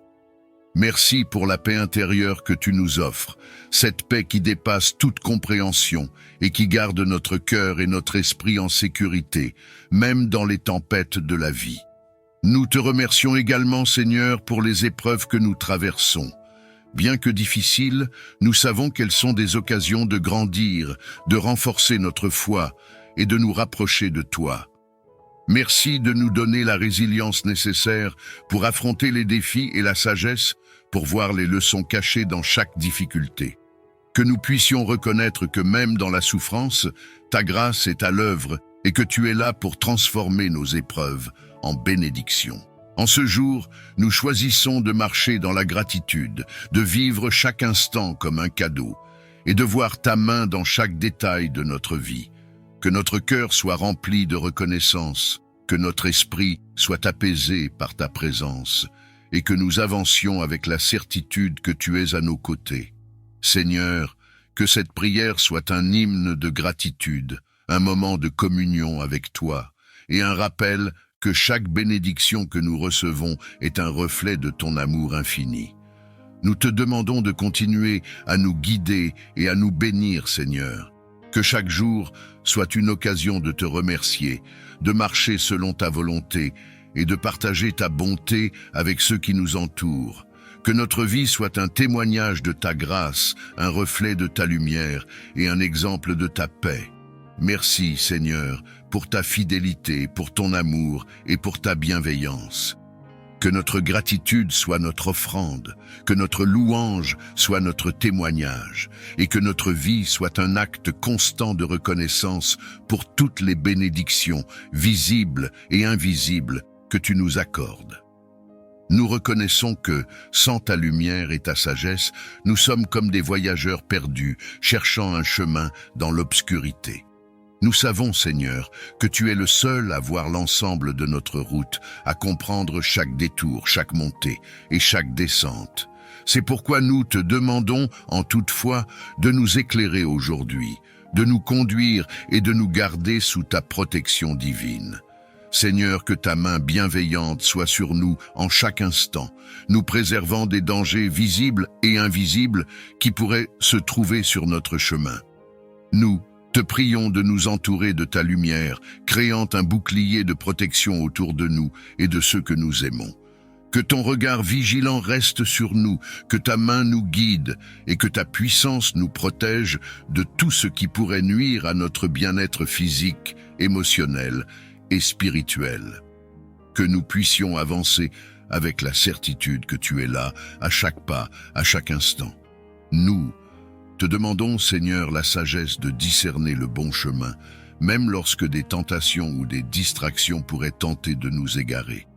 Merci pour la paix intérieure que tu nous offres, cette paix qui dépasse toute compréhension et qui garde notre cœur et notre esprit en sécurité, même dans les tempêtes de la vie. Nous te remercions également, Seigneur, pour les épreuves que nous traversons. Bien que difficiles, nous savons qu'elles sont des occasions de grandir, de renforcer notre foi et de nous rapprocher de toi. Merci de nous donner la résilience nécessaire pour affronter les défis et la sagesse pour voir les leçons cachées dans chaque difficulté. Que nous puissions reconnaître que même dans la souffrance, ta grâce est à l'œuvre et que tu es là pour transformer nos épreuves en bénédiction. En ce jour, nous choisissons de marcher dans la gratitude, de vivre chaque instant comme un cadeau et de voir ta main dans chaque détail de notre vie. Que notre cœur soit rempli de reconnaissance, que notre esprit soit apaisé par ta présence et que nous avancions avec la certitude que tu es à nos côtés. Seigneur, que cette prière soit un hymne de gratitude, un moment de communion avec toi et un rappel que chaque bénédiction que nous recevons est un reflet de ton amour infini. Nous te demandons de continuer à nous guider et à nous bénir, Seigneur. Que chaque jour soit une occasion de te remercier, de marcher selon ta volonté et de partager ta bonté avec ceux qui nous entourent. Que notre vie soit un témoignage de ta grâce, un reflet de ta lumière et un exemple de ta paix. Merci, Seigneur, pour ta fidélité, pour ton amour et pour ta bienveillance. Que notre gratitude soit notre offrande, que notre louange soit notre témoignage, et que notre vie soit un acte constant de reconnaissance pour toutes les bénédictions, visibles et invisibles, que tu nous accordes. Nous reconnaissons que, sans ta lumière et ta sagesse, nous sommes comme des voyageurs perdus, cherchant un chemin dans l'obscurité. Nous savons, Seigneur, que tu es le seul à voir l'ensemble de notre route, à comprendre chaque détour, chaque montée et chaque descente. C'est pourquoi nous te demandons, en toute foi, de nous éclairer aujourd'hui, de nous conduire et de nous garder sous ta protection divine. Seigneur, que ta main bienveillante soit sur nous en chaque instant, nous préservant des dangers visibles et invisibles qui pourraient se trouver sur notre chemin. Nous te prions de nous entourer de ta lumière, créant un bouclier de protection autour de nous et de ceux que nous aimons. Que ton regard vigilant reste sur nous, que ta main nous guide et que ta puissance nous protège de tout ce qui pourrait nuire à notre bien-être physique, émotionnel et spirituel. Que nous puissions avancer avec la certitude que tu es là, à chaque pas, à chaque instant. Nous te demandons, Seigneur, la sagesse de discerner le bon chemin, même lorsque des tentations ou des distractions pourraient tenter de nous égarer.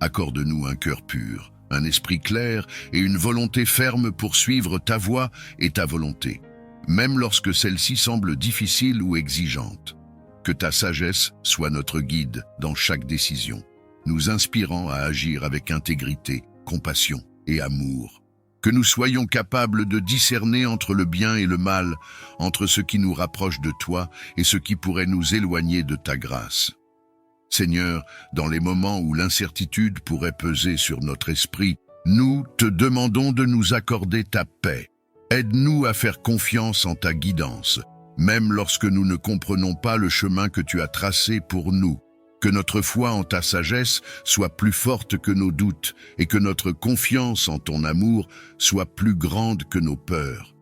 Accorde-nous un cœur pur, un esprit clair et une volonté ferme pour suivre ta voie et ta volonté, même lorsque celle-ci semble difficile ou exigeante. Que ta sagesse soit notre guide dans chaque décision, nous inspirant à agir avec intégrité, compassion et amour. Que nous soyons capables de discerner entre le bien et le mal, entre ce qui nous rapproche de toi et ce qui pourrait nous éloigner de ta grâce. Seigneur, dans les moments où l'incertitude pourrait peser sur notre esprit, nous te demandons de nous accorder ta paix. Aide-nous à faire confiance en ta guidance, même lorsque nous ne comprenons pas le chemin que tu as tracé pour nous. Que notre foi en ta sagesse soit plus forte que nos doutes et que notre confiance en ton amour soit plus grande que nos peurs.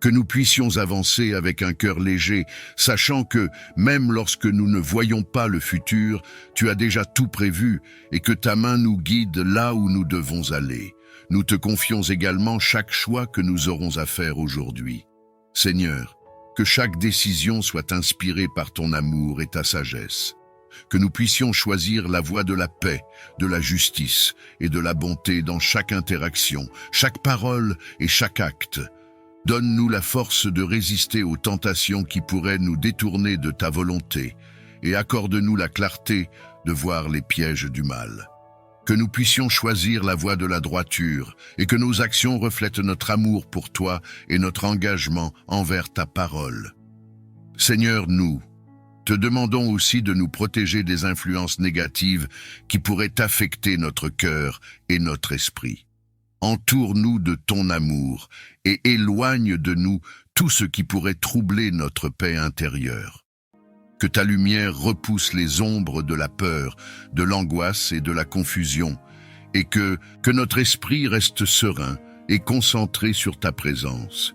Que nous puissions avancer avec un cœur léger, sachant que, même lorsque nous ne voyons pas le futur, tu as déjà tout prévu et que ta main nous guide là où nous devons aller. Nous te confions également chaque choix que nous aurons à faire aujourd'hui. Seigneur, que chaque décision soit inspirée par ton amour et ta sagesse. Que nous puissions choisir la voie de la paix, de la justice et de la bonté dans chaque interaction, chaque parole et chaque acte. Donne-nous la force de résister aux tentations qui pourraient nous détourner de ta volonté et accorde-nous la clarté de voir les pièges du mal. Que nous puissions choisir la voie de la droiture et que nos actions reflètent notre amour pour toi et notre engagement envers ta parole. Seigneur, nous te demandons aussi de nous protéger des influences négatives qui pourraient affecter notre cœur et notre esprit. Entoure-nous de ton amour et éloigne de nous tout ce qui pourrait troubler notre paix intérieure. Que ta lumière repousse les ombres de la peur, de l'angoisse et de la confusion, et que notre esprit reste serein et concentré sur ta présence.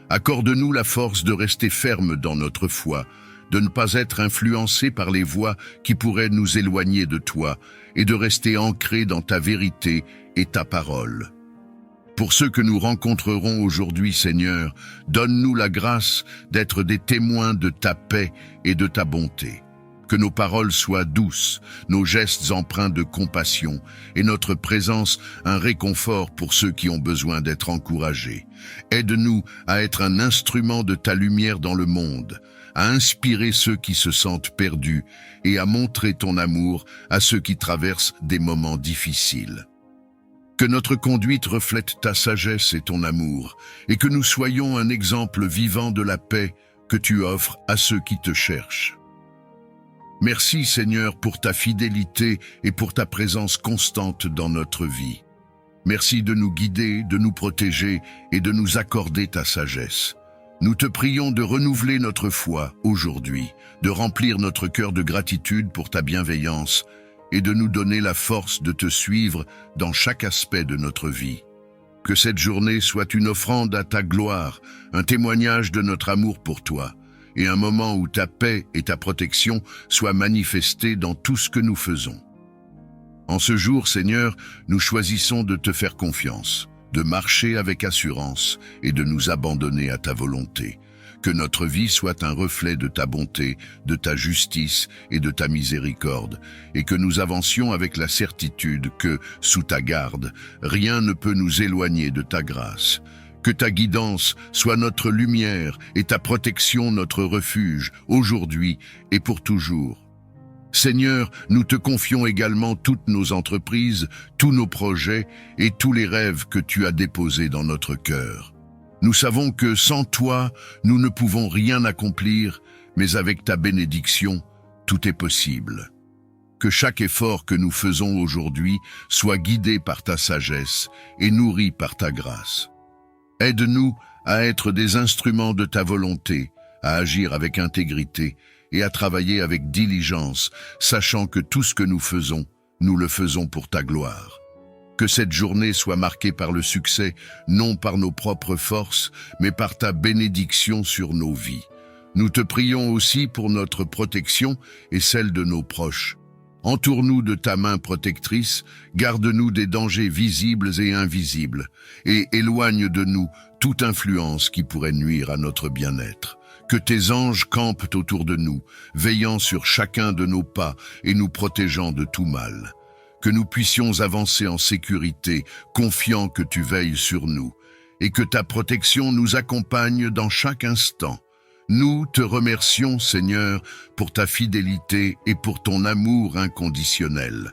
Accorde-nous la force de rester ferme dans notre foi, de ne pas être influencé par les voix qui pourraient nous éloigner de toi, et de rester ancré dans ta vérité et ta parole. Pour ceux que nous rencontrerons aujourd'hui, Seigneur, donne-nous la grâce d'être des témoins de ta paix et de ta bonté. Que nos paroles soient douces, nos gestes empreints de compassion et notre présence un réconfort pour ceux qui ont besoin d'être encouragés. Aide-nous à être un instrument de ta lumière dans le monde, à inspirer ceux qui se sentent perdus et à montrer ton amour à ceux qui traversent des moments difficiles. Que notre conduite reflète ta sagesse et ton amour, et que nous soyons un exemple vivant de la paix que tu offres à ceux qui te cherchent. Merci Seigneur pour ta fidélité et pour ta présence constante dans notre vie. Merci de nous guider, de nous protéger et de nous accorder ta sagesse. Nous te prions de renouveler notre foi aujourd'hui, de remplir notre cœur de gratitude pour ta bienveillance et de nous donner la force de te suivre dans chaque aspect de notre vie. Que cette journée soit une offrande à ta gloire, un témoignage de notre amour pour toi, et un moment où ta paix et ta protection soient manifestées dans tout ce que nous faisons. En ce jour, Seigneur, nous choisissons de te faire confiance, de marcher avec assurance et de nous abandonner à ta volonté. Que notre vie soit un reflet de ta bonté, de ta justice et de ta miséricorde, et que nous avancions avec la certitude que, sous ta garde, rien ne peut nous éloigner de ta grâce. Que ta guidance soit notre lumière et ta protection notre refuge, aujourd'hui et pour toujours. Seigneur, nous te confions également toutes nos entreprises, tous nos projets et tous les rêves que tu as déposés dans notre cœur. Nous savons que sans toi, nous ne pouvons rien accomplir, mais avec ta bénédiction, tout est possible. Que chaque effort que nous faisons aujourd'hui soit guidé par ta sagesse et nourri par ta grâce. Aide-nous à être des instruments de ta volonté, à agir avec intégrité et à travailler avec diligence, sachant que tout ce que nous le faisons pour ta gloire. Que cette journée soit marquée par le succès, non par nos propres forces, mais par ta bénédiction sur nos vies. Nous te prions aussi pour notre protection et celle de nos proches. Entoure-nous de ta main protectrice, garde-nous des dangers visibles et invisibles, et éloigne de nous toute influence qui pourrait nuire à notre bien-être. Que tes anges campent autour de nous, veillant sur chacun de nos pas et nous protégeant de tout mal. Que nous puissions avancer en sécurité, confiants que tu veilles sur nous, et que ta protection nous accompagne dans chaque instant. Nous te remercions, Seigneur, pour ta fidélité et pour ton amour inconditionnel.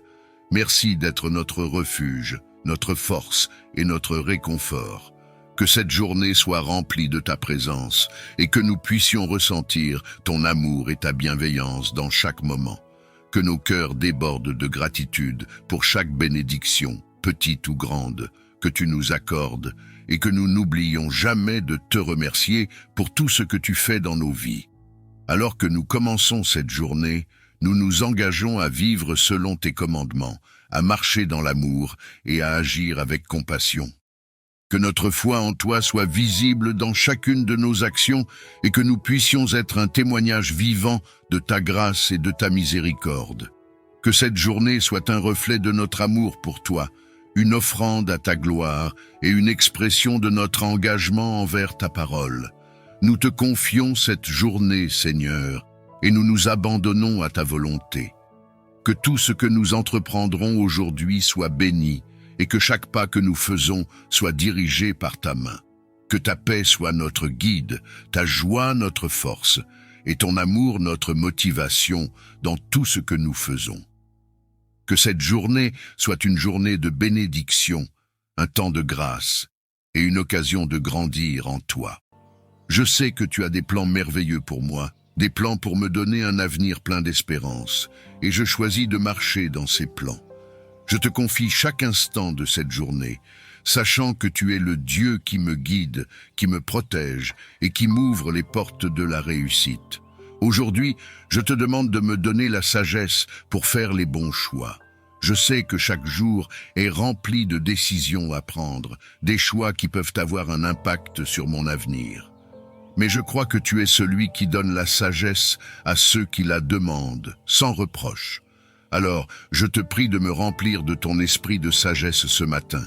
Merci d'être notre refuge, notre force et notre réconfort. Que cette journée soit remplie de ta présence et que nous puissions ressentir ton amour et ta bienveillance dans chaque moment. Que nos cœurs débordent de gratitude pour chaque bénédiction, petite ou grande, que tu nous accordes et que nous n'oublions jamais de te remercier pour tout ce que tu fais dans nos vies. Alors que nous commençons cette journée, nous nous engageons à vivre selon tes commandements, à marcher dans l'amour et à agir avec compassion. Que notre foi en toi soit visible dans chacune de nos actions et que nous puissions être un témoignage vivant de ta grâce et de ta miséricorde. Que cette journée soit un reflet de notre amour pour toi, une offrande à ta gloire et une expression de notre engagement envers ta parole. Nous te confions cette journée, Seigneur, et nous nous abandonnons à ta volonté. Que tout ce que nous entreprendrons aujourd'hui soit béni et que chaque pas que nous faisons soit dirigé par ta main. Que ta paix soit notre guide, ta joie notre force et ton amour notre motivation dans tout ce que nous faisons. Que cette journée soit une journée de bénédiction, un temps de grâce et une occasion de grandir en toi. Je sais que tu as des plans merveilleux pour moi, des plans pour me donner un avenir plein d'espérance, et je choisis de marcher dans ces plans. Je te confie chaque instant de cette journée, sachant que tu es le Dieu qui me guide, qui me protège et qui m'ouvre les portes de la réussite. Aujourd'hui, je te demande de me donner la sagesse pour faire les bons choix. Je sais que chaque jour est rempli de décisions à prendre, des choix qui peuvent avoir un impact sur mon avenir. Mais je crois que tu es celui qui donne la sagesse à ceux qui la demandent, sans reproche. Alors, je te prie de me remplir de ton esprit de sagesse ce matin.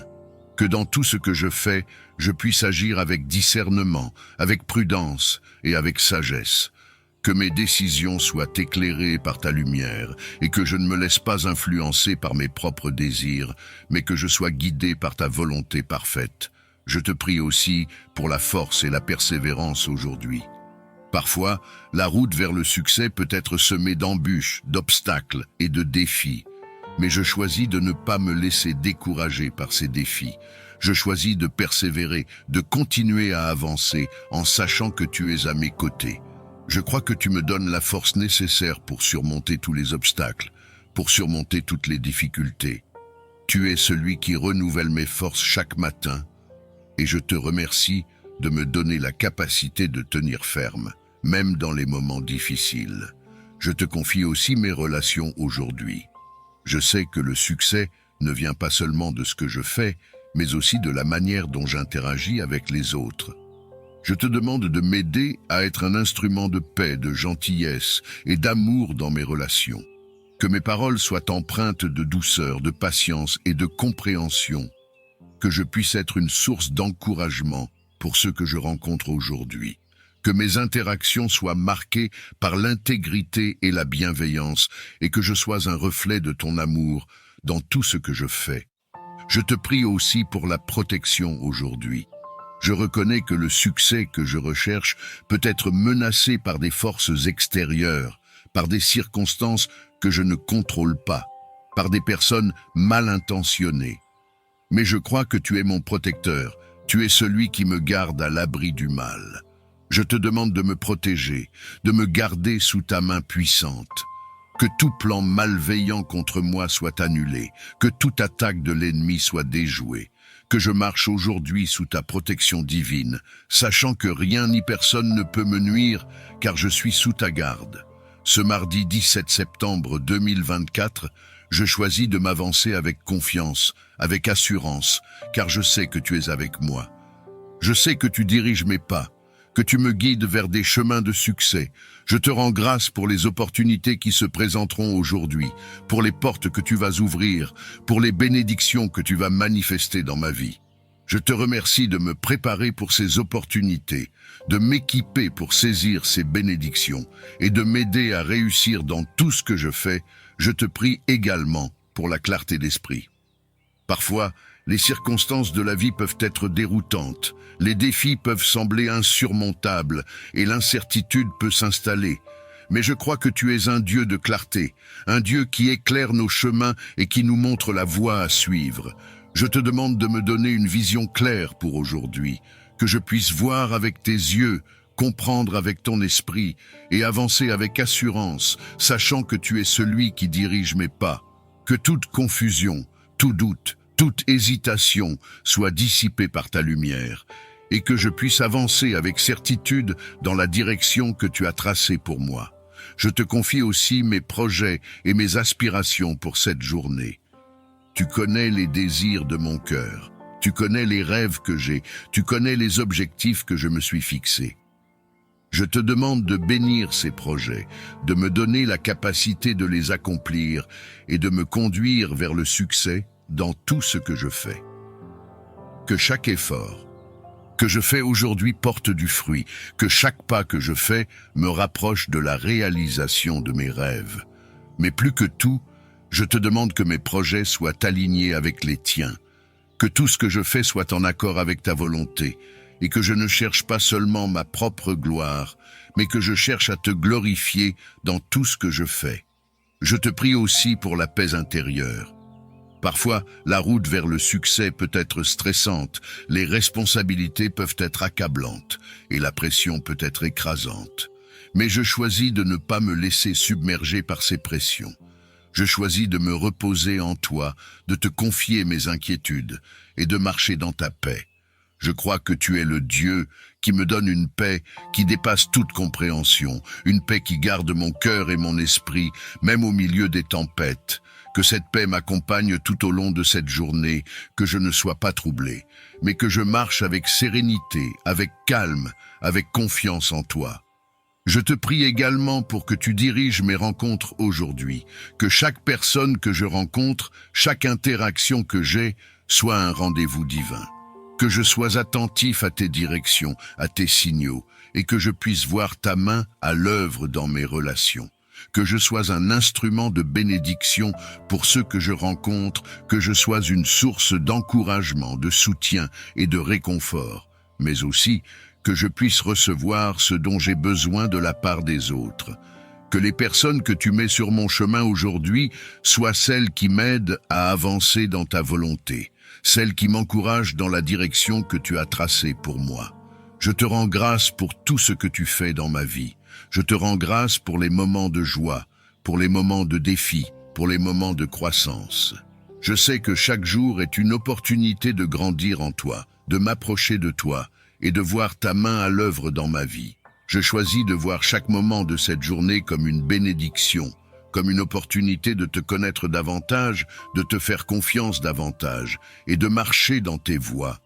Que dans tout ce que je fais, je puisse agir avec discernement, avec prudence et avec sagesse. Que mes décisions soient éclairées par ta lumière et que je ne me laisse pas influencer par mes propres désirs, mais que je sois guidé par ta volonté parfaite. Je te prie aussi pour la force et la persévérance aujourd'hui. Parfois, la route vers le succès peut être semée d'embûches, d'obstacles et de défis. Mais je choisis de ne pas me laisser décourager par ces défis. Je choisis de persévérer, de continuer à avancer en sachant que tu es à mes côtés. Je crois que tu me donnes la force nécessaire pour surmonter tous les obstacles, pour surmonter toutes les difficultés. Tu es celui qui renouvelle mes forces chaque matin, et je te remercie de me donner la capacité de tenir ferme, même dans les moments difficiles. Je te confie aussi mes relations aujourd'hui. Je sais que le succès ne vient pas seulement de ce que je fais, mais aussi de la manière dont j'interagis avec les autres. Je te demande de m'aider à être un instrument de paix, de gentillesse et d'amour dans mes relations. Que mes paroles soient empreintes de douceur, de patience et de compréhension. Que je puisse être une source d'encouragement pour ceux que je rencontre aujourd'hui. Que mes interactions soient marquées par l'intégrité et la bienveillance et que je sois un reflet de ton amour dans tout ce que je fais. Je te prie aussi pour la protection aujourd'hui. Je reconnais que le succès que je recherche peut être menacé par des forces extérieures, par des circonstances que je ne contrôle pas, par des personnes mal intentionnées. Mais je crois que tu es mon protecteur, tu es celui qui me garde à l'abri du mal. Je te demande de me protéger, de me garder sous ta main puissante. Que tout plan malveillant contre moi soit annulé, que toute attaque de l'ennemi soit déjouée, que je marche aujourd'hui sous ta protection divine, sachant que rien ni personne ne peut me nuire, car je suis sous ta garde. Ce mardi 17 septembre 2024, je choisis de m'avancer avec confiance, avec assurance, car je sais que tu es avec moi. Je sais que tu diriges mes pas, que tu me guides vers des chemins de succès. Je te rends grâce pour les opportunités qui se présenteront aujourd'hui, pour les portes que tu vas ouvrir, pour les bénédictions que tu vas manifester dans ma vie. Je te remercie de me préparer pour ces opportunités, de m'équiper pour saisir ces bénédictions et de m'aider à réussir dans tout ce que je fais. Je te prie également pour la clarté d'esprit. Parfois, les circonstances de la vie peuvent être déroutantes, les défis peuvent sembler insurmontables et l'incertitude peut s'installer. Mais je crois que tu es un Dieu de clarté, un Dieu qui éclaire nos chemins et qui nous montre la voie à suivre. Je te demande de me donner une vision claire pour aujourd'hui, que je puisse voir avec tes yeux, comprendre avec ton esprit et avancer avec assurance, sachant que tu es celui qui dirige mes pas. Que toute confusion, tout doute, toute hésitation soit dissipée par ta lumière et que je puisse avancer avec certitude dans la direction que tu as tracée pour moi. Je te confie aussi mes projets et mes aspirations pour cette journée. Tu connais les désirs de mon cœur, tu connais les rêves que j'ai, tu connais les objectifs que je me suis fixés. Je te demande de bénir ces projets, de me donner la capacité de les accomplir et de me conduire vers le succès dans tout ce que je fais. Que chaque effort que je fais aujourd'hui porte du fruit, que chaque pas que je fais me rapproche de la réalisation de mes rêves. Mais plus que tout, je te demande que mes projets soient alignés avec les tiens, que tout ce que je fais soit en accord avec ta volonté, et que je ne cherche pas seulement ma propre gloire, mais que je cherche à te glorifier dans tout ce que je fais. Je te prie aussi pour la paix intérieure. Parfois, la route vers le succès peut être stressante, les responsabilités peuvent être accablantes et la pression peut être écrasante. Mais je choisis de ne pas me laisser submerger par ces pressions. Je choisis de me reposer en toi, de te confier mes inquiétudes et de marcher dans ta paix. Je crois que tu es le Dieu qui me donne une paix qui dépasse toute compréhension, une paix qui garde mon cœur et mon esprit, même au milieu des tempêtes. Que cette paix m'accompagne tout au long de cette journée, que je ne sois pas troublé, mais que je marche avec sérénité, avec calme, avec confiance en toi. Je te prie également pour que tu diriges mes rencontres aujourd'hui, que chaque personne que je rencontre, chaque interaction que j'ai, soit un rendez-vous divin. Que je sois attentif à tes directions, à tes signaux, et que je puisse voir ta main à l'œuvre dans mes relations. Que je sois un instrument de bénédiction pour ceux que je rencontre, que je sois une source d'encouragement, de soutien et de réconfort, mais aussi que je puisse recevoir ce dont j'ai besoin de la part des autres. Que les personnes que tu mets sur mon chemin aujourd'hui soient celles qui m'aident à avancer dans ta volonté, celles qui m'encouragent dans la direction que tu as tracée pour moi. Je te rends grâce pour tout ce que tu fais dans ma vie. Je te rends grâce pour les moments de joie, pour les moments de défi, pour les moments de croissance. Je sais que chaque jour est une opportunité de grandir en toi, de m'approcher de toi et de voir ta main à l'œuvre dans ma vie. Je choisis de voir chaque moment de cette journée comme une bénédiction, comme une opportunité de te connaître davantage, de te faire confiance davantage et de marcher dans tes voies.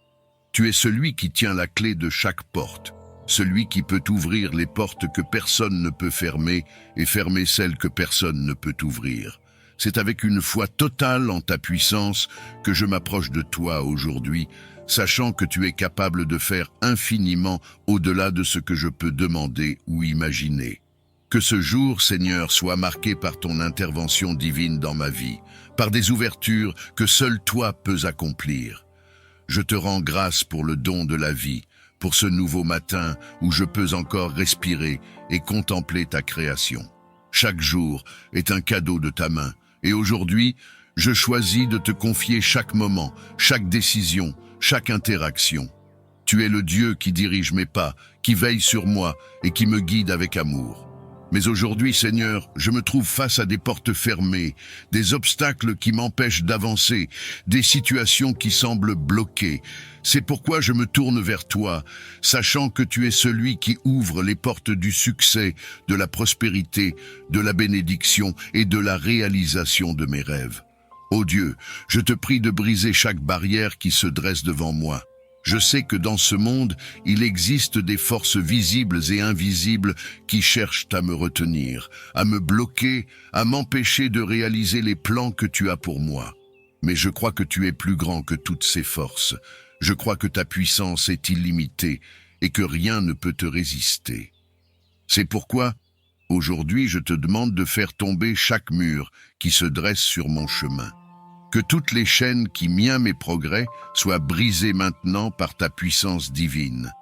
Tu es celui qui tient la clé de chaque porte, celui qui peut ouvrir les portes que personne ne peut fermer et fermer celles que personne ne peut ouvrir. C'est avec une foi totale en ta puissance que je m'approche de toi aujourd'hui, sachant que tu es capable de faire infiniment au-delà de ce que je peux demander ou imaginer. Que ce jour, Seigneur, soit marqué par ton intervention divine dans ma vie, par des ouvertures que seul toi peux accomplir. Je te rends grâce pour le don de la vie, pour ce nouveau matin où je peux encore respirer et contempler ta création. Chaque jour est un cadeau de ta main, et aujourd'hui, je choisis de te confier chaque moment, chaque décision, chaque interaction. Tu es le Dieu qui dirige mes pas, qui veille sur moi et qui me guide avec amour. Mais aujourd'hui, Seigneur, je me trouve face à des portes fermées, des obstacles qui m'empêchent d'avancer, des situations qui semblent bloquées. C'est pourquoi je me tourne vers toi, sachant que tu es celui qui ouvre les portes du succès, de la prospérité, de la bénédiction et de la réalisation de mes rêves. Ô Dieu, je te prie de briser chaque barrière qui se dresse devant moi. Je sais que dans ce monde, il existe des forces visibles et invisibles qui cherchent à me retenir, à me bloquer, à m'empêcher de réaliser les plans que tu as pour moi. Mais je crois que tu es plus grand que toutes ces forces. Je crois que ta puissance est illimitée et que rien ne peut te résister. C'est pourquoi, aujourd'hui, je te demande de faire tomber chaque mur qui se dresse sur mon chemin. Que toutes les chaînes qui mient mes progrès soient brisées maintenant par ta puissance divine.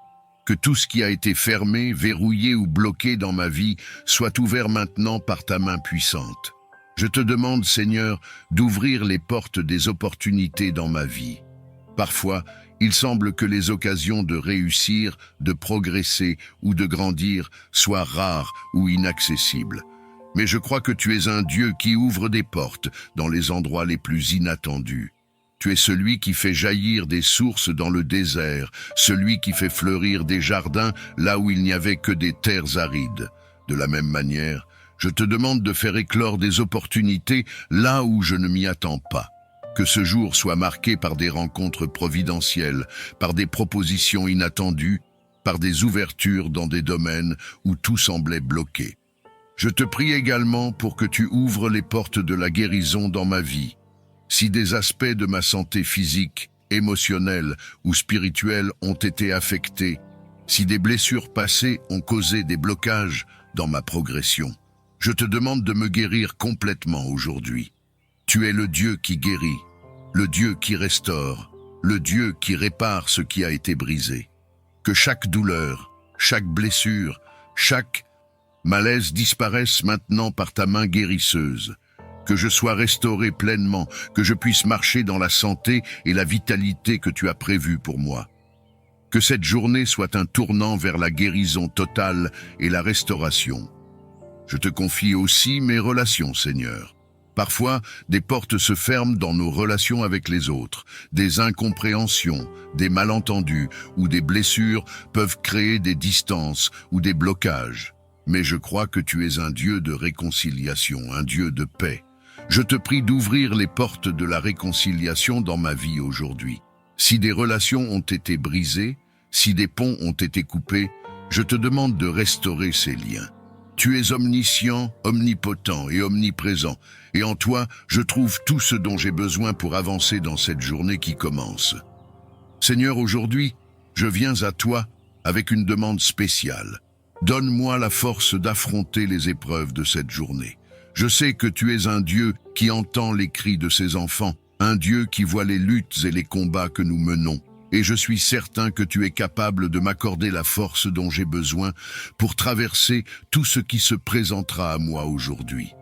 Que tout ce qui a été fermé, verrouillé ou bloqué dans ma vie soit ouvert maintenant par ta main puissante. Je te demande, Seigneur, d'ouvrir les portes des opportunités dans ma vie. Parfois, il semble que les occasions de réussir, de progresser ou de grandir soient rares ou inaccessibles. Mais je crois que tu es un Dieu qui ouvre des portes dans les endroits les plus inattendus. Tu es celui qui fait jaillir des sources dans le désert, celui qui fait fleurir des jardins là où il n'y avait que des terres arides. De la même manière, je te demande de faire éclore des opportunités là où je ne m'y attends pas. Que ce jour soit marqué par des rencontres providentielles, par des propositions inattendues, par des ouvertures dans des domaines où tout semblait bloqué. Je te prie également pour que tu ouvres les portes de la guérison dans ma vie. Si des aspects de ma santé physique, émotionnelle ou spirituelle ont été affectés, si des blessures passées ont causé des blocages dans ma progression, je te demande de me guérir complètement aujourd'hui. Tu es le Dieu qui guérit, le Dieu qui restaure, le Dieu qui répare ce qui a été brisé. Que chaque douleur, chaque blessure, chaque malaise disparaisse maintenant par ta main guérisseuse, que je sois restauré pleinement, que je puisse marcher dans la santé et la vitalité que tu as prévues pour moi. Que cette journée soit un tournant vers la guérison totale et la restauration. Je te confie aussi mes relations, Seigneur. Parfois, des portes se ferment dans nos relations avec les autres. Des incompréhensions, des malentendus ou des blessures peuvent créer des distances ou des blocages. Mais je crois que tu es un Dieu de réconciliation, un Dieu de paix. Je te prie d'ouvrir les portes de la réconciliation dans ma vie aujourd'hui. Si des relations ont été brisées, si des ponts ont été coupés, je te demande de restaurer ces liens. Tu es omniscient, omnipotent et omniprésent, et en toi, je trouve tout ce dont j'ai besoin pour avancer dans cette journée qui commence. Seigneur, aujourd'hui, je viens à toi avec une demande spéciale. Donne-moi la force d'affronter les épreuves de cette journée. Je sais que tu es un Dieu qui entend les cris de ses enfants, un Dieu qui voit les luttes et les combats que nous menons. Et je suis certain que tu es capable de m'accorder la force dont j'ai besoin pour traverser tout ce qui se présentera à moi aujourd'hui.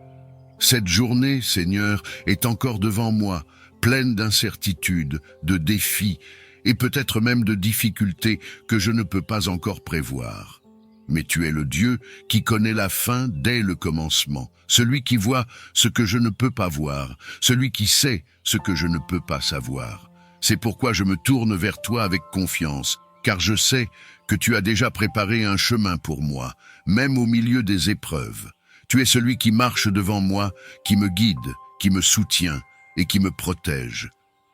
Cette journée, Seigneur, est encore devant moi, pleine d'incertitudes, de défis et peut-être même de difficultés que je ne peux pas encore prévoir. Mais tu es le Dieu qui connaît la fin dès le commencement, celui qui voit ce que je ne peux pas voir, celui qui sait ce que je ne peux pas savoir. C'est pourquoi je me tourne vers toi avec confiance, car je sais que tu as déjà préparé un chemin pour moi, même au milieu des épreuves. Tu es celui qui marche devant moi, qui me guide, qui me soutient et qui me protège.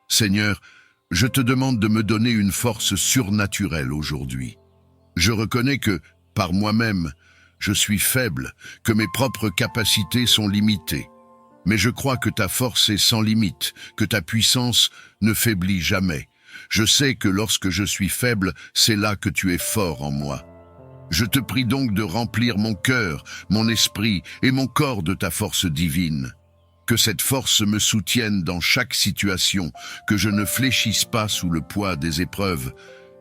Seigneur, je te demande de me donner une force surnaturelle aujourd'hui. Je reconnais que, par moi-même, je suis faible, que mes propres capacités sont limitées. Mais je crois que ta force est sans limite, que ta puissance ne faiblit jamais. Je sais que lorsque je suis faible, c'est là que tu es fort en moi. Je te prie donc de remplir mon cœur, mon esprit et mon corps de ta force divine. Que cette force me soutienne dans chaque situation, que je ne fléchisse pas sous le poids des épreuves,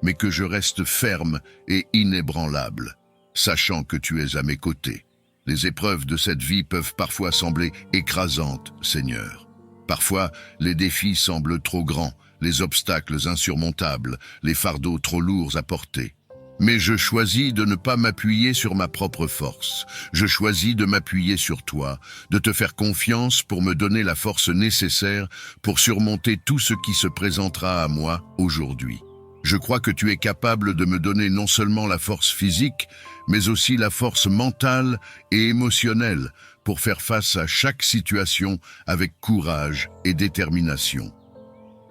mais que je reste ferme et inébranlable, sachant que tu es à mes côtés. Les épreuves de cette vie peuvent parfois sembler écrasantes, Seigneur. Parfois, les défis semblent trop grands, les obstacles insurmontables, les fardeaux trop lourds à porter. Mais je choisis de ne pas m'appuyer sur ma propre force. Je choisis de m'appuyer sur toi, de te faire confiance pour me donner la force nécessaire pour surmonter tout ce qui se présentera à moi aujourd'hui. Je crois que tu es capable de me donner non seulement la force physique, mais aussi la force mentale et émotionnelle pour faire face à chaque situation avec courage et détermination.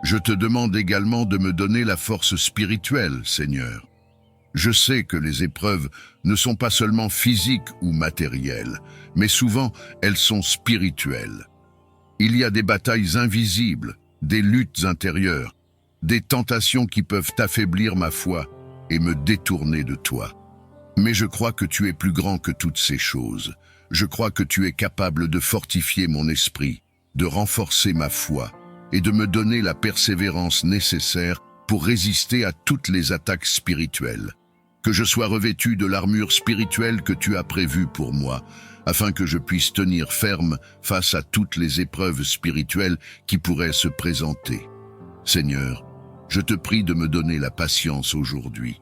Je te demande également de me donner la force spirituelle, Seigneur. Je sais que les épreuves ne sont pas seulement physiques ou matérielles, mais souvent elles sont spirituelles. Il y a des batailles invisibles, des luttes intérieures, des tentations qui peuvent affaiblir ma foi et me détourner de toi. Mais je crois que tu es plus grand que toutes ces choses. Je crois que tu es capable de fortifier mon esprit, de renforcer ma foi et de me donner la persévérance nécessaire pour résister à toutes les attaques spirituelles. Que je sois revêtu de l'armure spirituelle que tu as prévue pour moi, afin que je puisse tenir ferme face à toutes les épreuves spirituelles qui pourraient se présenter. Seigneur, je te prie de me donner la patience aujourd'hui.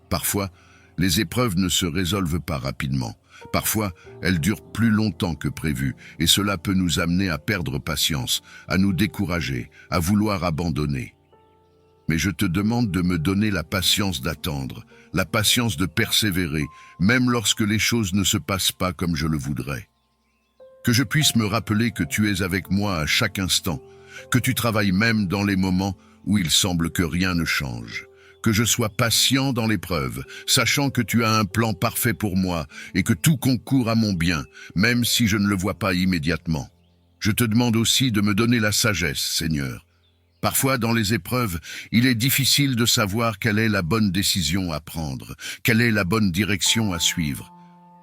Parfois, les épreuves ne se résolvent pas rapidement. Parfois, elles durent plus longtemps que prévu, et cela peut nous amener à perdre patience, à nous décourager, à vouloir abandonner. Mais je te demande de me donner la patience d'attendre, la patience de persévérer, même lorsque les choses ne se passent pas comme je le voudrais. Que je puisse me rappeler que tu es avec moi à chaque instant, que tu travailles même dans les moments où il semble que rien ne change. Que je sois patient dans l'épreuve, sachant que tu as un plan parfait pour moi et que tout concourt à mon bien, même si je ne le vois pas immédiatement. Je te demande aussi de me donner la sagesse, Seigneur. Parfois, dans les épreuves, il est difficile de savoir quelle est la bonne décision à prendre, quelle est la bonne direction à suivre.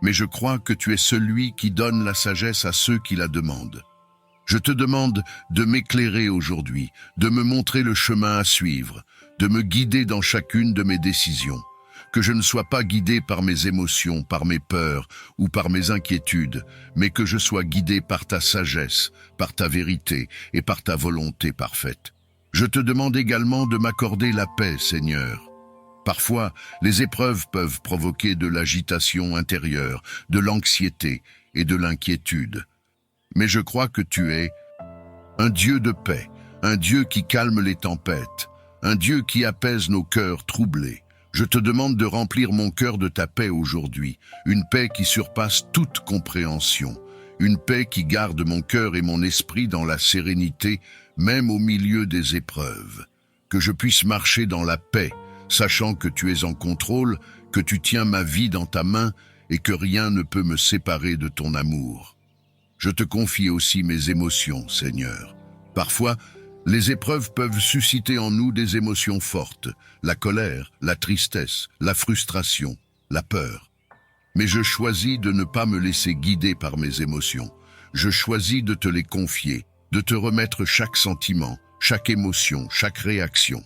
Mais je crois que tu es celui qui donne la sagesse à ceux qui la demandent. Je te demande de m'éclairer aujourd'hui, de me montrer le chemin à suivre, de me guider dans chacune de mes décisions. Que je ne sois pas guidé par mes émotions, par mes peurs ou par mes inquiétudes, mais que je sois guidé par ta sagesse, par ta vérité et par ta volonté parfaite. Je te demande également de m'accorder la paix, Seigneur. Parfois, les épreuves peuvent provoquer de l'agitation intérieure, de l'anxiété et de l'inquiétude. Mais je crois que tu es un Dieu de paix, un Dieu qui calme les tempêtes, un Dieu qui apaise nos cœurs troublés. Je te demande de remplir mon cœur de ta paix aujourd'hui, une paix qui surpasse toute compréhension, une paix qui garde mon cœur et mon esprit dans la sérénité, même au milieu des épreuves. Que je puisse marcher dans la paix, sachant que tu es en contrôle, que tu tiens ma vie dans ta main et que rien ne peut me séparer de ton amour. Je te confie aussi mes émotions, Seigneur. Parfois, les épreuves peuvent susciter en nous des émotions fortes, la colère, la tristesse, la frustration, la peur. Mais je choisis de ne pas me laisser guider par mes émotions. Je choisis de te les confier, de te remettre chaque sentiment, chaque émotion, chaque réaction.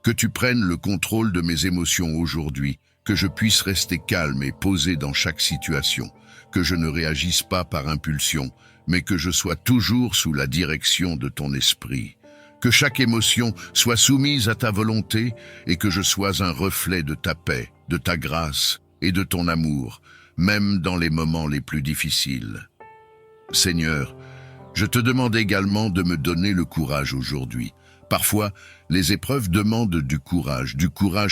Que tu prennes le contrôle de mes émotions aujourd'hui, que je puisse rester calme et posé dans chaque situation, que je ne réagisse pas par impulsion, mais que je sois toujours sous la direction de ton esprit. Que chaque émotion soit soumise à ta volonté et que je sois un reflet de ta paix, de ta grâce et de ton amour, même dans les moments les plus difficiles. Seigneur, je te demande également de me donner le courage aujourd'hui. Parfois, les épreuves demandent du courage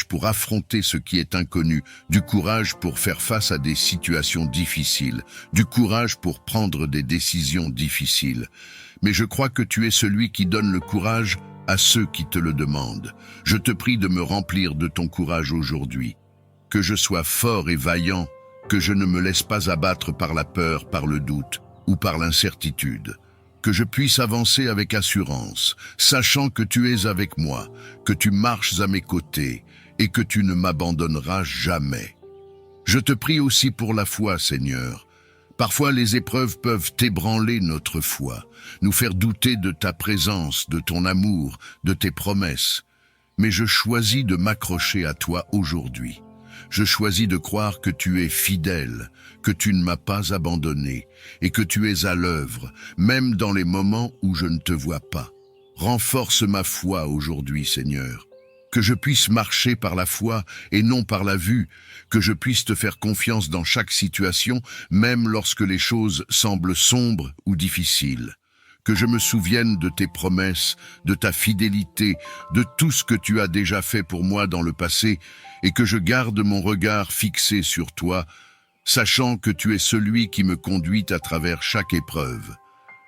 pour affronter ce qui est inconnu, du courage pour faire face à des situations difficiles, du courage pour prendre des décisions difficiles. Mais je crois que tu es celui qui donne le courage à ceux qui te le demandent. Je te prie de me remplir de ton courage aujourd'hui. Que je sois fort et vaillant, que je ne me laisse pas abattre par la peur, par le doute ou par l'incertitude. Que je puisse avancer avec assurance, sachant que tu es avec moi, que tu marches à mes côtés et que tu ne m'abandonneras jamais. Je te prie aussi pour la foi, Seigneur. Parfois, les épreuves peuvent ébranler notre foi, nous faire douter de ta présence, de ton amour, de tes promesses. Mais je choisis de m'accrocher à toi aujourd'hui. Je choisis de croire que tu es fidèle, que tu ne m'as pas abandonné et que tu es à l'œuvre, même dans les moments où je ne te vois pas. Renforce ma foi aujourd'hui, Seigneur. que je puisse marcher par la foi et non par la vue, que je puisse te faire confiance dans chaque situation, même lorsque les choses semblent sombres ou difficiles. Que je me souvienne de tes promesses, de ta fidélité, de tout ce que tu as déjà fait pour moi dans le passé, et que je garde mon regard fixé sur toi, sachant que tu es celui qui me conduit à travers chaque épreuve.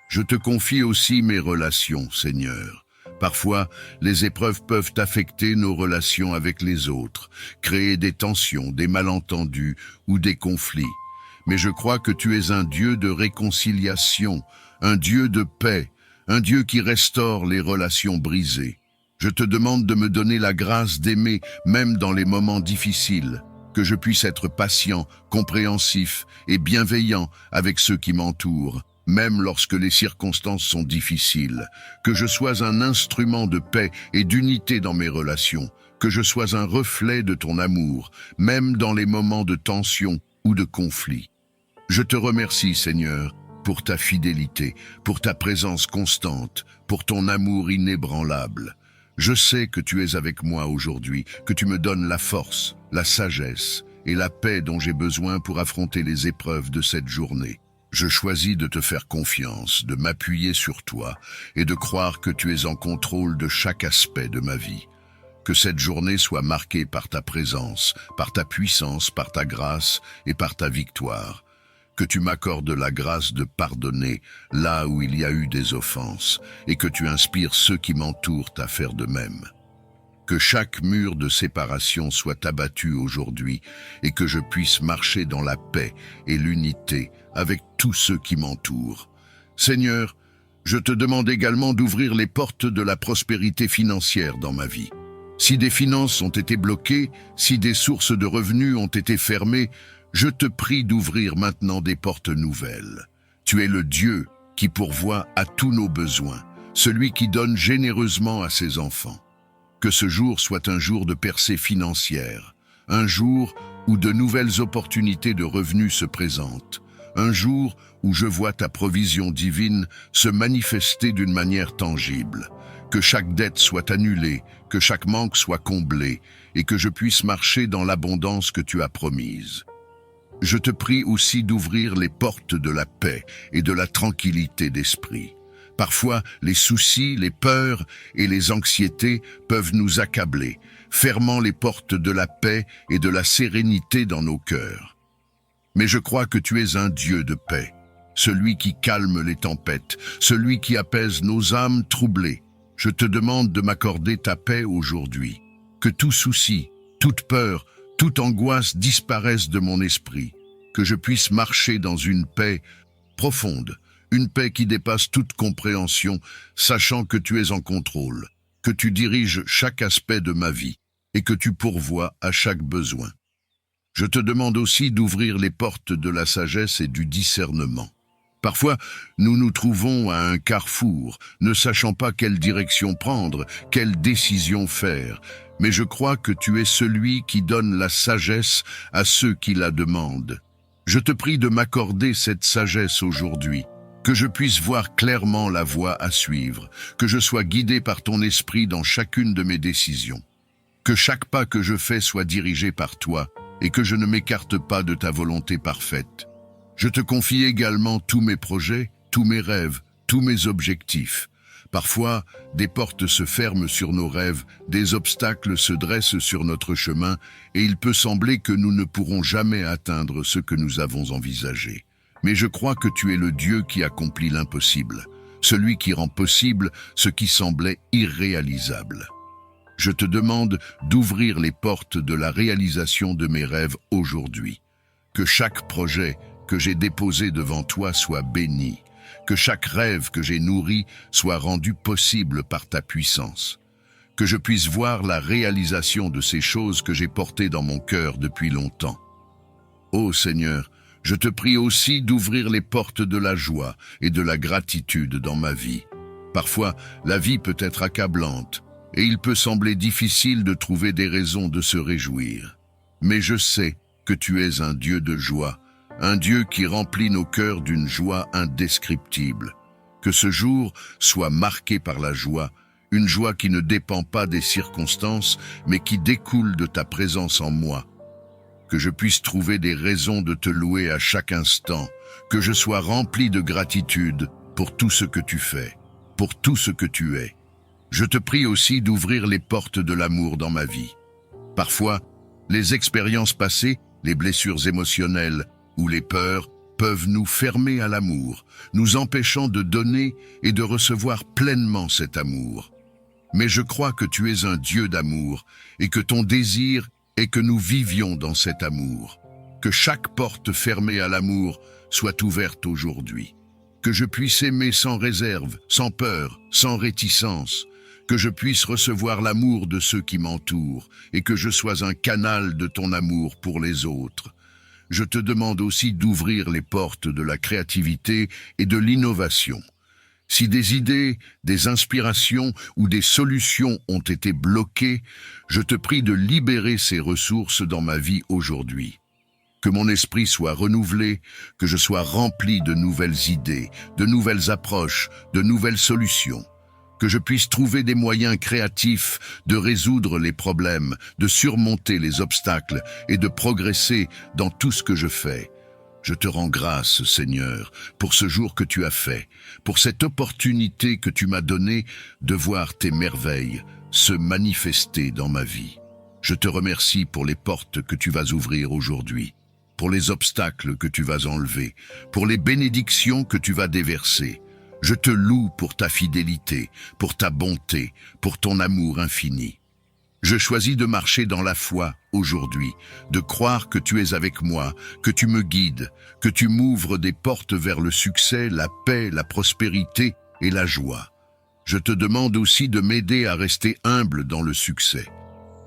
Je te confie aussi mes relations, Seigneur. Parfois, les épreuves peuvent affecter nos relations avec les autres, créer des tensions, des malentendus ou des conflits. Mais je crois que tu es un Dieu de réconciliation, un Dieu de paix, un Dieu qui restaure les relations brisées. Je te demande de me donner la grâce d'aimer même dans les moments difficiles, que je puisse être patient, compréhensif et bienveillant avec ceux qui m'entourent, même lorsque les circonstances sont difficiles, que je sois un instrument de paix et d'unité dans mes relations, que je sois un reflet de ton amour, même dans les moments de tension ou de conflit. Je te remercie, Seigneur, pour ta fidélité, pour ta présence constante, pour ton amour inébranlable. Je sais que tu es avec moi aujourd'hui, que tu me donnes la force, la sagesse et la paix dont j'ai besoin pour affronter les épreuves de cette journée. Je choisis de te faire confiance, de m'appuyer sur toi et de croire que tu es en contrôle de chaque aspect de ma vie. Que cette journée soit marquée par ta présence, par ta puissance, par ta grâce et par ta victoire. Que tu m'accordes la grâce de pardonner là où il y a eu des offenses et que tu inspires ceux qui m'entourent à faire de même. Que chaque mur de séparation soit abattu aujourd'hui et que je puisse marcher dans la paix et l'unité avec tous ceux qui m'entourent. Seigneur, je te demande également d'ouvrir les portes de la prospérité financière dans ma vie. Si des finances ont été bloquées, si des sources de revenus ont été fermées, je te prie d'ouvrir maintenant des portes nouvelles. Tu es le Dieu qui pourvoit à tous nos besoins, celui qui donne généreusement à ses enfants. Que ce jour soit un jour de percée financière, un jour où de nouvelles opportunités de revenus se présentent, un jour où je vois ta provision divine se manifester d'une manière tangible. Que chaque dette soit annulée, que chaque manque soit comblé, et que je puisse marcher dans l'abondance que tu as promise. Je te prie aussi d'ouvrir les portes de la paix et de la tranquillité d'esprit. Parfois, les soucis, les peurs et les anxiétés peuvent nous accabler, fermant les portes de la paix et de la sérénité dans nos cœurs. Mais je crois que tu es un Dieu de paix, celui qui calme les tempêtes, celui qui apaise nos âmes troublées. Je te demande de m'accorder ta paix aujourd'hui, que tout souci, toute peur, toute angoisse disparaisse de mon esprit, que je puisse marcher dans une paix profonde, une paix qui dépasse toute compréhension, sachant que tu es en contrôle, que tu diriges chaque aspect de ma vie et que tu pourvois à chaque besoin. Je te demande aussi d'ouvrir les portes de la sagesse et du discernement. Parfois, nous nous trouvons à un carrefour, ne sachant pas quelle direction prendre, quelle décision faire. Mais je crois que tu es celui qui donne la sagesse à ceux qui la demandent. Je te prie de m'accorder cette sagesse aujourd'hui, que je puisse voir clairement la voie à suivre, que je sois guidé par ton esprit dans chacune de mes décisions, que chaque pas que je fais soit dirigé par toi et que je ne m'écarte pas de ta volonté parfaite. Je te confie également tous mes projets, tous mes rêves, tous mes objectifs. Parfois, des portes se ferment sur nos rêves, des obstacles se dressent sur notre chemin, et il peut sembler que nous ne pourrons jamais atteindre ce que nous avons envisagé. Mais je crois que tu es le Dieu qui accomplit l'impossible, celui qui rend possible ce qui semblait irréalisable. Je te demande d'ouvrir les portes de la réalisation de mes rêves aujourd'hui. Que chaque projet que j'ai déposé devant toi soit béni, que chaque rêve que j'ai nourri soit rendu possible par ta puissance, que je puisse voir la réalisation de ces choses que j'ai portées dans mon cœur depuis longtemps. Ô Seigneur, je te prie aussi d'ouvrir les portes de la joie et de la gratitude dans ma vie. Parfois, la vie peut être accablante et il peut sembler difficile de trouver des raisons de se réjouir. Mais je sais que tu es un Dieu de joie, un Dieu qui remplit nos cœurs d'une joie indescriptible. Que ce jour soit marqué par la joie une joie qui ne dépend pas des circonstances, mais qui découle de ta présence en moi. Que je puisse trouver des raisons de te louer à chaque instant, que je sois rempli de gratitude pour tout ce que tu fais, pour tout ce que tu es. Je te prie aussi d'ouvrir les portes de l'amour dans ma vie. Parfois, les expériences passées, les blessures émotionnelles ou les peurs peuvent nous fermer à l'amour, nous empêchant de donner et de recevoir pleinement cet amour. Mais je crois que tu es un Dieu d'amour et que ton désir est que nous vivions dans cet amour. Que chaque porte fermée à l'amour soit ouverte aujourd'hui. Que je puisse aimer sans réserve, sans peur, sans réticence. Que je puisse recevoir l'amour de ceux qui m'entourent et que je sois un canal de ton amour pour les autres. Je te demande aussi d'ouvrir les portes de la créativité et de l'innovation. Si des idées, des inspirations ou des solutions ont été bloquées, je te prie de libérer ces ressources dans ma vie aujourd'hui. Que mon esprit soit renouvelé, que je sois rempli de nouvelles idées, de nouvelles approches, de nouvelles solutions. Que je puisse trouver des moyens créatifs de résoudre les problèmes, de surmonter les obstacles et de progresser dans tout ce que je fais. Je te rends grâce, Seigneur, pour ce jour que tu as fait, pour cette opportunité que tu m'as donnée de voir tes merveilles se manifester dans ma vie. Je te remercie pour les portes que tu vas ouvrir aujourd'hui, pour les obstacles que tu vas enlever, pour les bénédictions que tu vas déverser. Je te loue pour ta fidélité, pour ta bonté, pour ton amour infini. Je choisis de marcher dans la foi aujourd'hui, de croire que tu es avec moi, que tu me guides, que tu m'ouvres des portes vers le succès, la paix, la prospérité et la joie. Je te demande aussi de m'aider à rester humble dans le succès.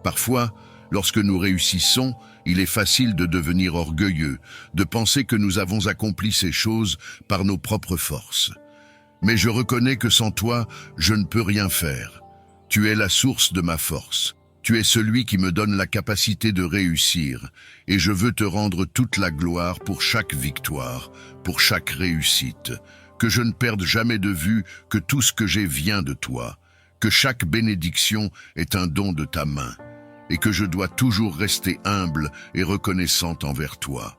Parfois, lorsque nous réussissons, il est facile de devenir orgueilleux, de penser que nous avons accompli ces choses par nos propres forces. Mais je reconnais que sans toi, je ne peux rien faire. Tu es la source de ma force. Tu es celui qui me donne la capacité de réussir. Et je veux te rendre toute la gloire pour chaque victoire, pour chaque réussite. Que je ne perde jamais de vue que tout ce que j'ai vient de toi. Que chaque bénédiction est un don de ta main. Et que je dois toujours rester humble et reconnaissant envers toi.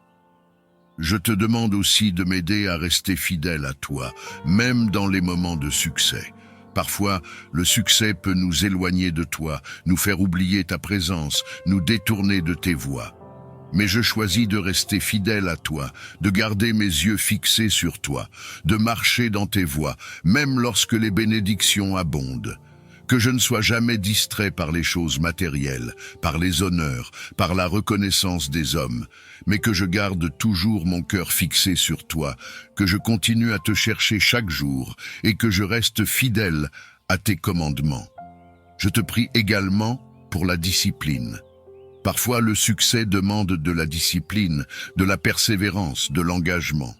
Je te demande aussi de m'aider à rester fidèle à toi, même dans les moments de succès. Parfois, le succès peut nous éloigner de toi, nous faire oublier ta présence, nous détourner de tes voies. Mais je choisis de rester fidèle à toi, de garder mes yeux fixés sur toi, de marcher dans tes voies, même lorsque les bénédictions abondent. Que je ne sois jamais distrait par les choses matérielles, par les honneurs, par la reconnaissance des hommes, mais que je garde toujours mon cœur fixé sur toi, que je continue à te chercher chaque jour et que je reste fidèle à tes commandements. Je te prie également pour la discipline. Parfois, le succès demande de la discipline, de la persévérance, de l'engagement.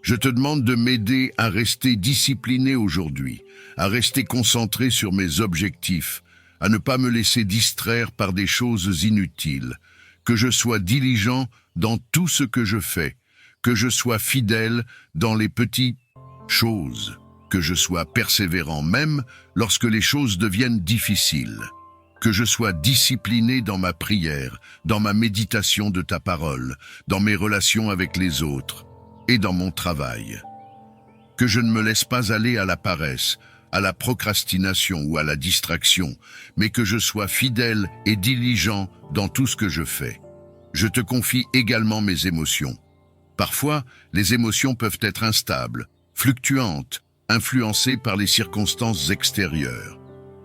Je te demande de m'aider à rester discipliné aujourd'hui, à rester concentré sur mes objectifs, à ne pas me laisser distraire par des choses inutiles, que je sois diligent dans tout ce que je fais, que je sois fidèle dans les petites choses, que je sois persévérant même lorsque les choses deviennent difficiles, que je sois discipliné dans ma prière, dans ma méditation de ta parole, dans mes relations avec les autres, et dans mon travail. Que je ne me laisse pas aller à la paresse, à la procrastination ou à la distraction, mais que je sois fidèle et diligent dans tout ce que je fais. Je te confie également mes émotions. Parfois, les émotions peuvent être instables, fluctuantes, influencées par les circonstances extérieures.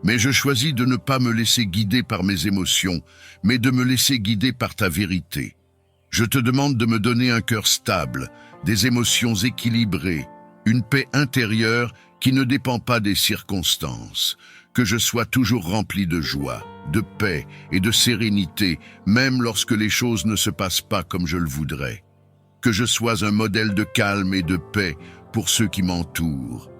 Mais je choisis de ne pas me laisser guider par mes émotions, mais de me laisser guider par ta vérité. Je te demande de me donner un cœur stable, des émotions équilibrées, une paix intérieure qui ne dépend pas des circonstances, que je sois toujours rempli de joie, de paix et de sérénité, même lorsque les choses ne se passent pas comme je le voudrais. Que je sois un modèle de calme et de paix pour ceux qui m'entourent,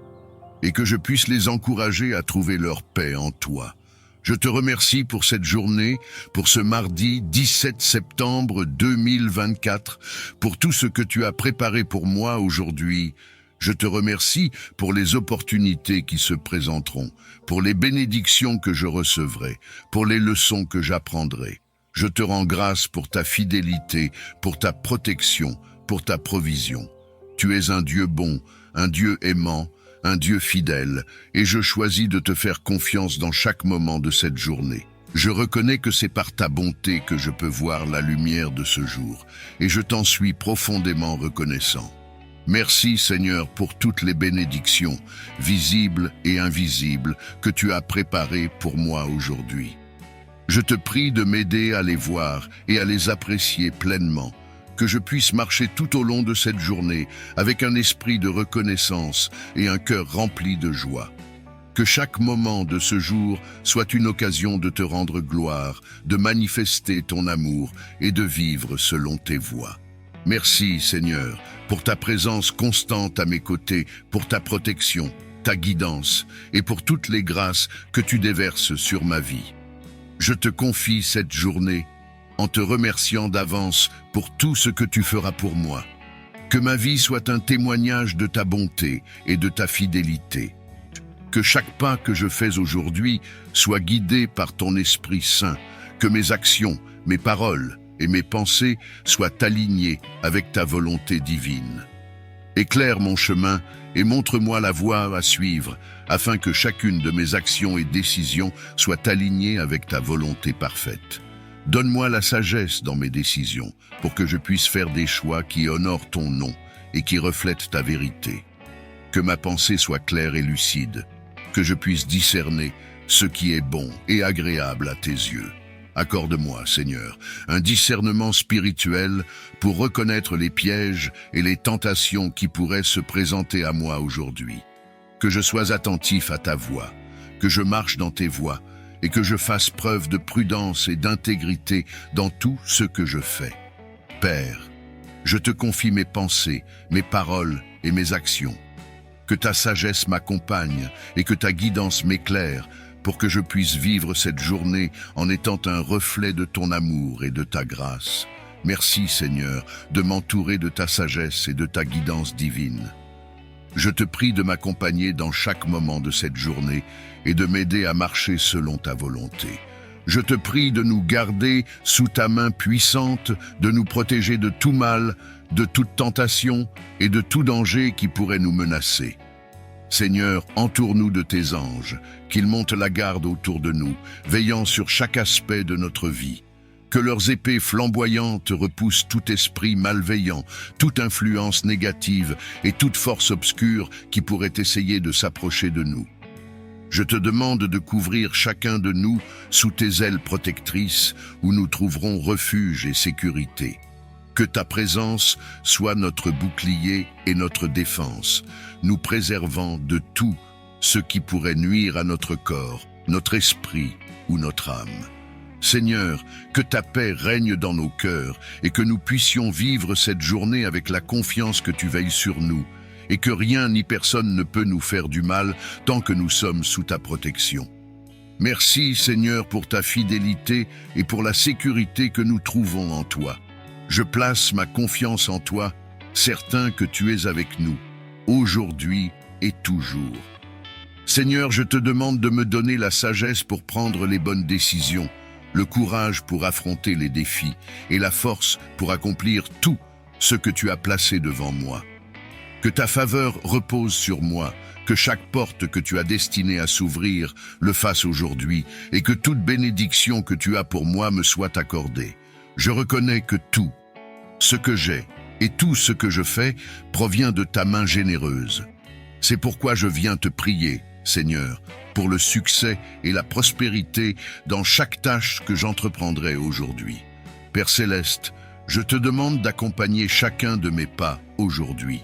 et que je puisse les encourager à trouver leur paix en toi. Je te remercie pour cette journée, pour ce mardi 17 septembre 2024, pour tout ce que tu as préparé pour moi aujourd'hui. Je te remercie pour les opportunités qui se présenteront, pour les bénédictions que je recevrai, pour les leçons que j'apprendrai. Je te rends grâce pour ta fidélité, pour ta protection, pour ta provision. Tu es un Dieu bon, un Dieu aimant, un Dieu fidèle, et je choisis de te faire confiance dans chaque moment de cette journée. Je reconnais que c'est par ta bonté que je peux voir la lumière de ce jour, et je t'en suis profondément reconnaissant. Merci Seigneur pour toutes les bénédictions, visibles et invisibles, que tu as préparées pour moi aujourd'hui. Je te prie de m'aider à les voir et à les apprécier pleinement, que je puisse marcher tout au long de cette journée avec un esprit de reconnaissance et un cœur rempli de joie. Que chaque moment de ce jour soit une occasion de te rendre gloire, de manifester ton amour et de vivre selon tes voies. Merci Seigneur pour ta présence constante à mes côtés, pour ta protection, ta guidance et pour toutes les grâces que tu déverses sur ma vie. Je te confie cette journée en te remerciant d'avance pour tout ce que tu feras pour moi. Que ma vie soit un témoignage de ta bonté et de ta fidélité. Que chaque pas que je fais aujourd'hui soit guidé par ton Esprit Saint, que mes actions, mes paroles et mes pensées soient alignées avec ta volonté divine. Éclaire mon chemin et montre-moi la voie à suivre, afin que chacune de mes actions et décisions soit alignée avec ta volonté parfaite. Donne-moi la sagesse dans mes décisions, pour que je puisse faire des choix qui honorent ton nom et qui reflètent ta vérité. Que ma pensée soit claire et lucide, que je puisse discerner ce qui est bon et agréable à tes yeux. Accorde-moi, Seigneur, un discernement spirituel pour reconnaître les pièges et les tentations qui pourraient se présenter à moi aujourd'hui. Que je sois attentif à ta voix, que je marche dans tes voies et que je fasse preuve de prudence et d'intégrité dans tout ce que je fais. Père, je te confie mes pensées, mes paroles et mes actions. Que ta sagesse m'accompagne et que ta guidance m'éclaire pour que je puisse vivre cette journée en étant un reflet de ton amour et de ta grâce. Merci Seigneur de m'entourer de ta sagesse et de ta guidance divine. Je te prie de m'accompagner dans chaque moment de cette journée et de m'aider à marcher selon ta volonté. Je te prie de nous garder sous ta main puissante, de nous protéger de tout mal, de toute tentation et de tout danger qui pourrait nous menacer. Seigneur, entoure-nous de tes anges, qu'ils montent la garde autour de nous, veillant sur chaque aspect de notre vie. Que leurs épées flamboyantes repoussent tout esprit malveillant, toute influence négative et toute force obscure qui pourrait essayer de s'approcher de nous. Je te demande de couvrir chacun de nous sous tes ailes protectrices où nous trouverons refuge et sécurité. Que ta présence soit notre bouclier et notre défense, nous préservant de tout ce qui pourrait nuire à notre corps, notre esprit ou notre âme. Seigneur, que ta paix règne dans nos cœurs et que nous puissions vivre cette journée avec la confiance que tu veilles sur nous et que rien ni personne ne peut nous faire du mal tant que nous sommes sous ta protection. Merci Seigneur pour ta fidélité et pour la sécurité que nous trouvons en toi. Je place ma confiance en toi, certain que tu es avec nous, aujourd'hui et toujours. Seigneur, je te demande de me donner la sagesse pour prendre les bonnes décisions, le courage pour affronter les défis et la force pour accomplir tout ce que tu as placé devant moi. Que ta faveur repose sur moi, que chaque porte que tu as destinée à s'ouvrir le fasse aujourd'hui et que toute bénédiction que tu as pour moi me soit accordée. Je reconnais que tout ce que j'ai et tout ce que je fais provient de ta main généreuse. C'est pourquoi je viens te prier, Seigneur, pour le succès et la prospérité dans chaque tâche que j'entreprendrai aujourd'hui. Père Céleste, je te demande d'accompagner chacun de mes pas aujourd'hui.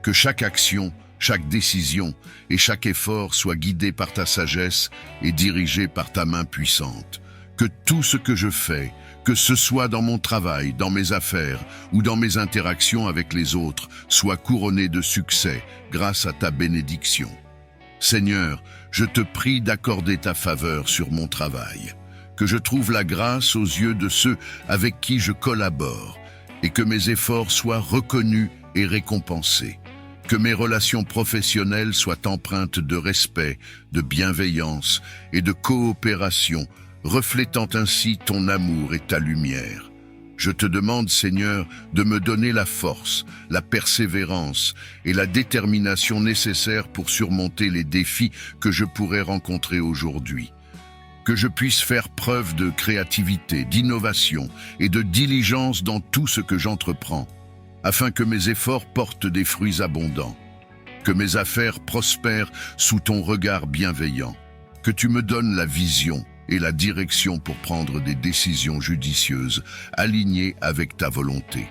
Que chaque action, chaque décision et chaque effort soit guidé par ta sagesse et dirigé par ta main puissante. Que tout ce que je fais, que ce soit dans mon travail, dans mes affaires ou dans mes interactions avec les autres, soit couronné de succès grâce à ta bénédiction. Seigneur, je te prie d'accorder ta faveur sur mon travail, que je trouve la grâce aux yeux de ceux avec qui je collabore et que mes efforts soient reconnus et récompensés. Que mes relations professionnelles soient empreintes de respect, de bienveillance et de coopération, reflétant ainsi ton amour et ta lumière. Je te demande, Seigneur, de me donner la force, la persévérance et la détermination nécessaires pour surmonter les défis que je pourrais rencontrer aujourd'hui. Que je puisse faire preuve de créativité, d'innovation et de diligence dans tout ce que j'entreprends, afin que mes efforts portent des fruits abondants. Que mes affaires prospèrent sous ton regard bienveillant. Que tu me donnes la vision et la direction pour prendre des décisions judicieuses, alignées avec ta volonté.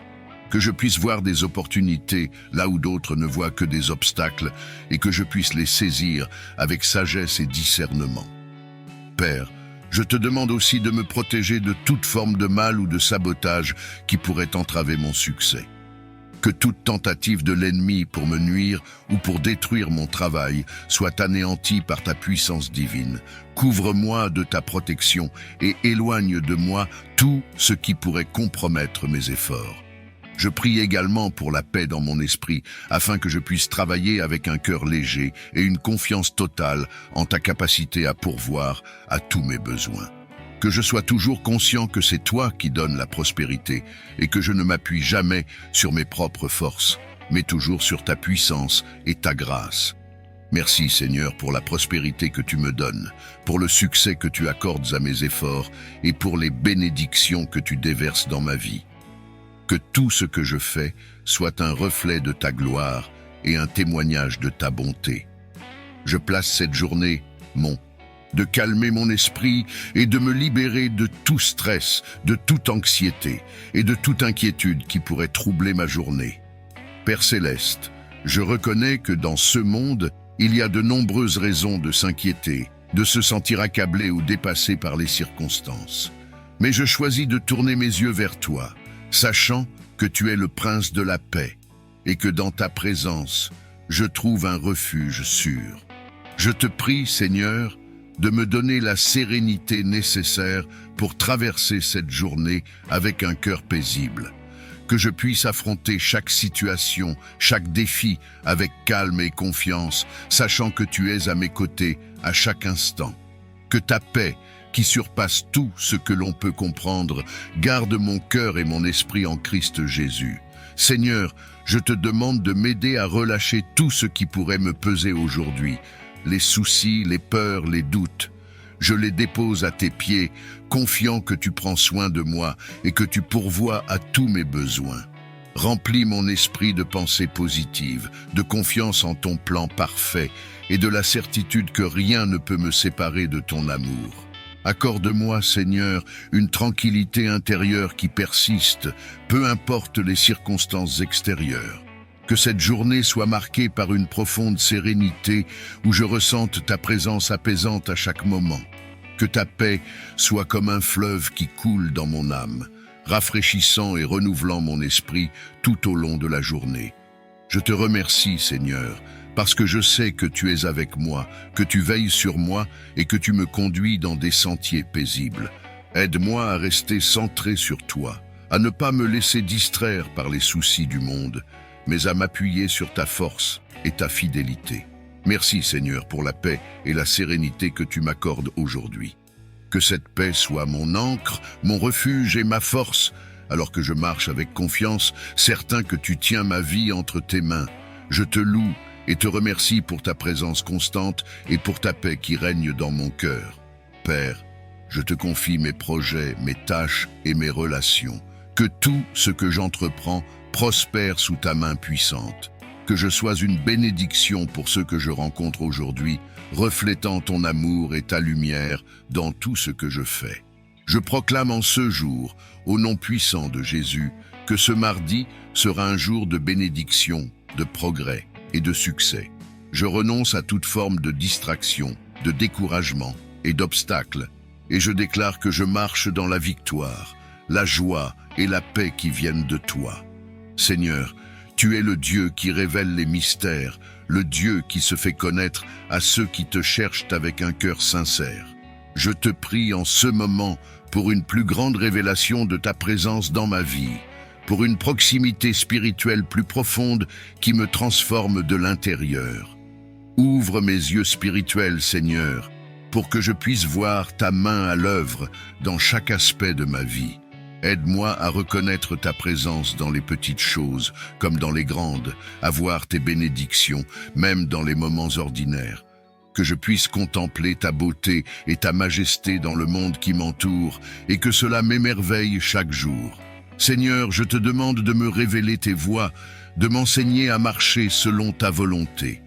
Que je puisse voir des opportunités là où d'autres ne voient que des obstacles et que je puisse les saisir avec sagesse et discernement. Père, je te demande aussi de me protéger de toute forme de mal ou de sabotage qui pourrait entraver mon succès. Que toute tentative de l'ennemi pour me nuire ou pour détruire mon travail soit anéantie par ta puissance divine. Couvre-moi de ta protection et éloigne de moi tout ce qui pourrait compromettre mes efforts. Je prie également pour la paix dans mon esprit, afin que je puisse travailler avec un cœur léger et une confiance totale en ta capacité à pourvoir à tous mes besoins. Que je sois toujours conscient que c'est toi qui donnes la prospérité et que je ne m'appuie jamais sur mes propres forces, mais toujours sur ta puissance et ta grâce. Merci Seigneur pour la prospérité que tu me donnes, pour le succès que tu accordes à mes efforts et pour les bénédictions que tu déverses dans ma vie. Que tout ce que je fais soit un reflet de ta gloire et un témoignage de ta bonté. Je place cette journée, de calmer mon esprit et de me libérer de tout stress, de toute anxiété et de toute inquiétude qui pourrait troubler ma journée. Père Céleste, je reconnais que dans ce monde, il y a de nombreuses raisons de s'inquiéter, de se sentir accablé ou dépassé par les circonstances. Mais je choisis de tourner mes yeux vers toi, sachant que tu es le prince de la paix et que dans ta présence, je trouve un refuge sûr. Je te prie, Seigneur, de me donner la sérénité nécessaire pour traverser cette journée avec un cœur paisible. Que je puisse affronter chaque situation, chaque défi avec calme et confiance, sachant que tu es à mes côtés à chaque instant. Que ta paix, qui surpasse tout ce que l'on peut comprendre, garde mon cœur et mon esprit en Christ Jésus. Seigneur, je te demande de m'aider à relâcher tout ce qui pourrait me peser aujourd'hui, les soucis, les peurs, les doutes. Je les dépose à tes pieds, confiant que tu prends soin de moi et que tu pourvois à tous mes besoins. Remplis mon esprit de pensées positives, de confiance en ton plan parfait et de la certitude que rien ne peut me séparer de ton amour. Accorde-moi, Seigneur, une tranquillité intérieure qui persiste, peu importe les circonstances extérieures. Que cette journée soit marquée par une profonde sérénité où je ressente ta présence apaisante à chaque moment. Que ta paix soit comme un fleuve qui coule dans mon âme, rafraîchissant et renouvelant mon esprit tout au long de la journée. Je te remercie, Seigneur, parce que je sais que tu es avec moi, que tu veilles sur moi et que tu me conduis dans des sentiers paisibles. Aide-moi à rester centré sur toi, à ne pas me laisser distraire par les soucis du monde, mais à m'appuyer sur ta force et ta fidélité. Merci Seigneur pour la paix et la sérénité que tu m'accordes aujourd'hui. Que cette paix soit mon ancre, mon refuge et ma force, alors que je marche avec confiance, certain que tu tiens ma vie entre tes mains. Je te loue et te remercie pour ta présence constante et pour ta paix qui règne dans mon cœur. Père, je te confie mes projets, mes tâches et mes relations. Que tout ce que j'entreprends prospère sous ta main puissante. Que je sois une bénédiction pour ceux que je rencontre aujourd'hui, reflétant ton amour et ta lumière dans tout ce que je fais. Je proclame en ce jour, au nom puissant de Jésus, que ce mardi sera un jour de bénédiction, de progrès et de succès. Je renonce à toute forme de distraction, de découragement et d'obstacle, et je déclare que je marche dans la victoire, la joie et la paix qui viennent de toi. Seigneur, tu es le Dieu qui révèle les mystères, le Dieu qui se fait connaître à ceux qui te cherchent avec un cœur sincère. Je te prie en ce moment pour une plus grande révélation de ta présence dans ma vie. pour une proximité spirituelle plus profonde qui me transforme de l'intérieur. Ouvre mes yeux spirituels, Seigneur, pour que je puisse voir ta main à l'œuvre dans chaque aspect de ma vie. Aide-moi à reconnaître ta présence dans les petites choses comme dans les grandes, à voir tes bénédictions, même dans les moments ordinaires. Que je puisse contempler ta beauté et ta majesté dans le monde qui m'entoure, et que cela m'émerveille chaque jour. Seigneur, je te demande de me révéler tes voies, de m'enseigner à marcher selon ta volonté.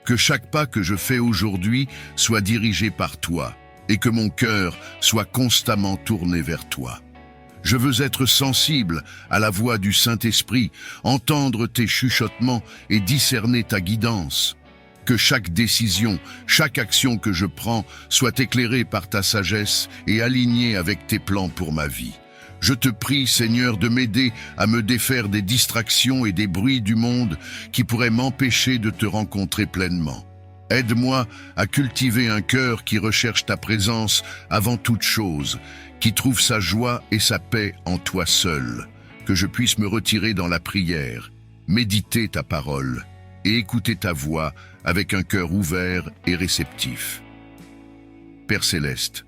Que chaque pas que je fais aujourd'hui soit dirigé par toi, et que mon cœur soit constamment tourné vers toi. Je veux être sensible à la voix du Saint-Esprit, entendre tes chuchotements et discerner ta guidance. Que chaque décision, chaque action que je prends soit éclairée par ta sagesse et alignée avec tes plans pour ma vie. Je te prie, Seigneur, de m'aider à me défaire des distractions et des bruits du monde qui pourraient m'empêcher de te rencontrer pleinement. Aide-moi à cultiver un cœur qui recherche ta présence avant toute chose, qui trouve sa joie et sa paix en toi seul, que je puisse me retirer dans la prière, méditer ta parole et écouter ta voix avec un cœur ouvert et réceptif. Père Céleste,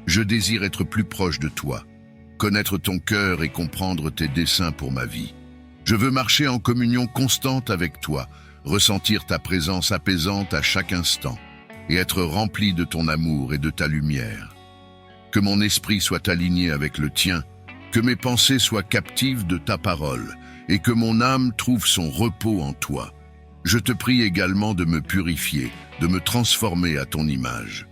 je désire être plus proche de toi, connaître ton cœur et comprendre tes desseins pour ma vie. Je veux marcher en communion constante avec toi, ressentir ta présence apaisante à chaque instant et être rempli de ton amour et de ta lumière. Que mon esprit soit aligné avec le tien, que mes pensées soient captives de ta parole et que mon âme trouve son repos en toi. Je te prie également de me purifier, de me transformer à ton image.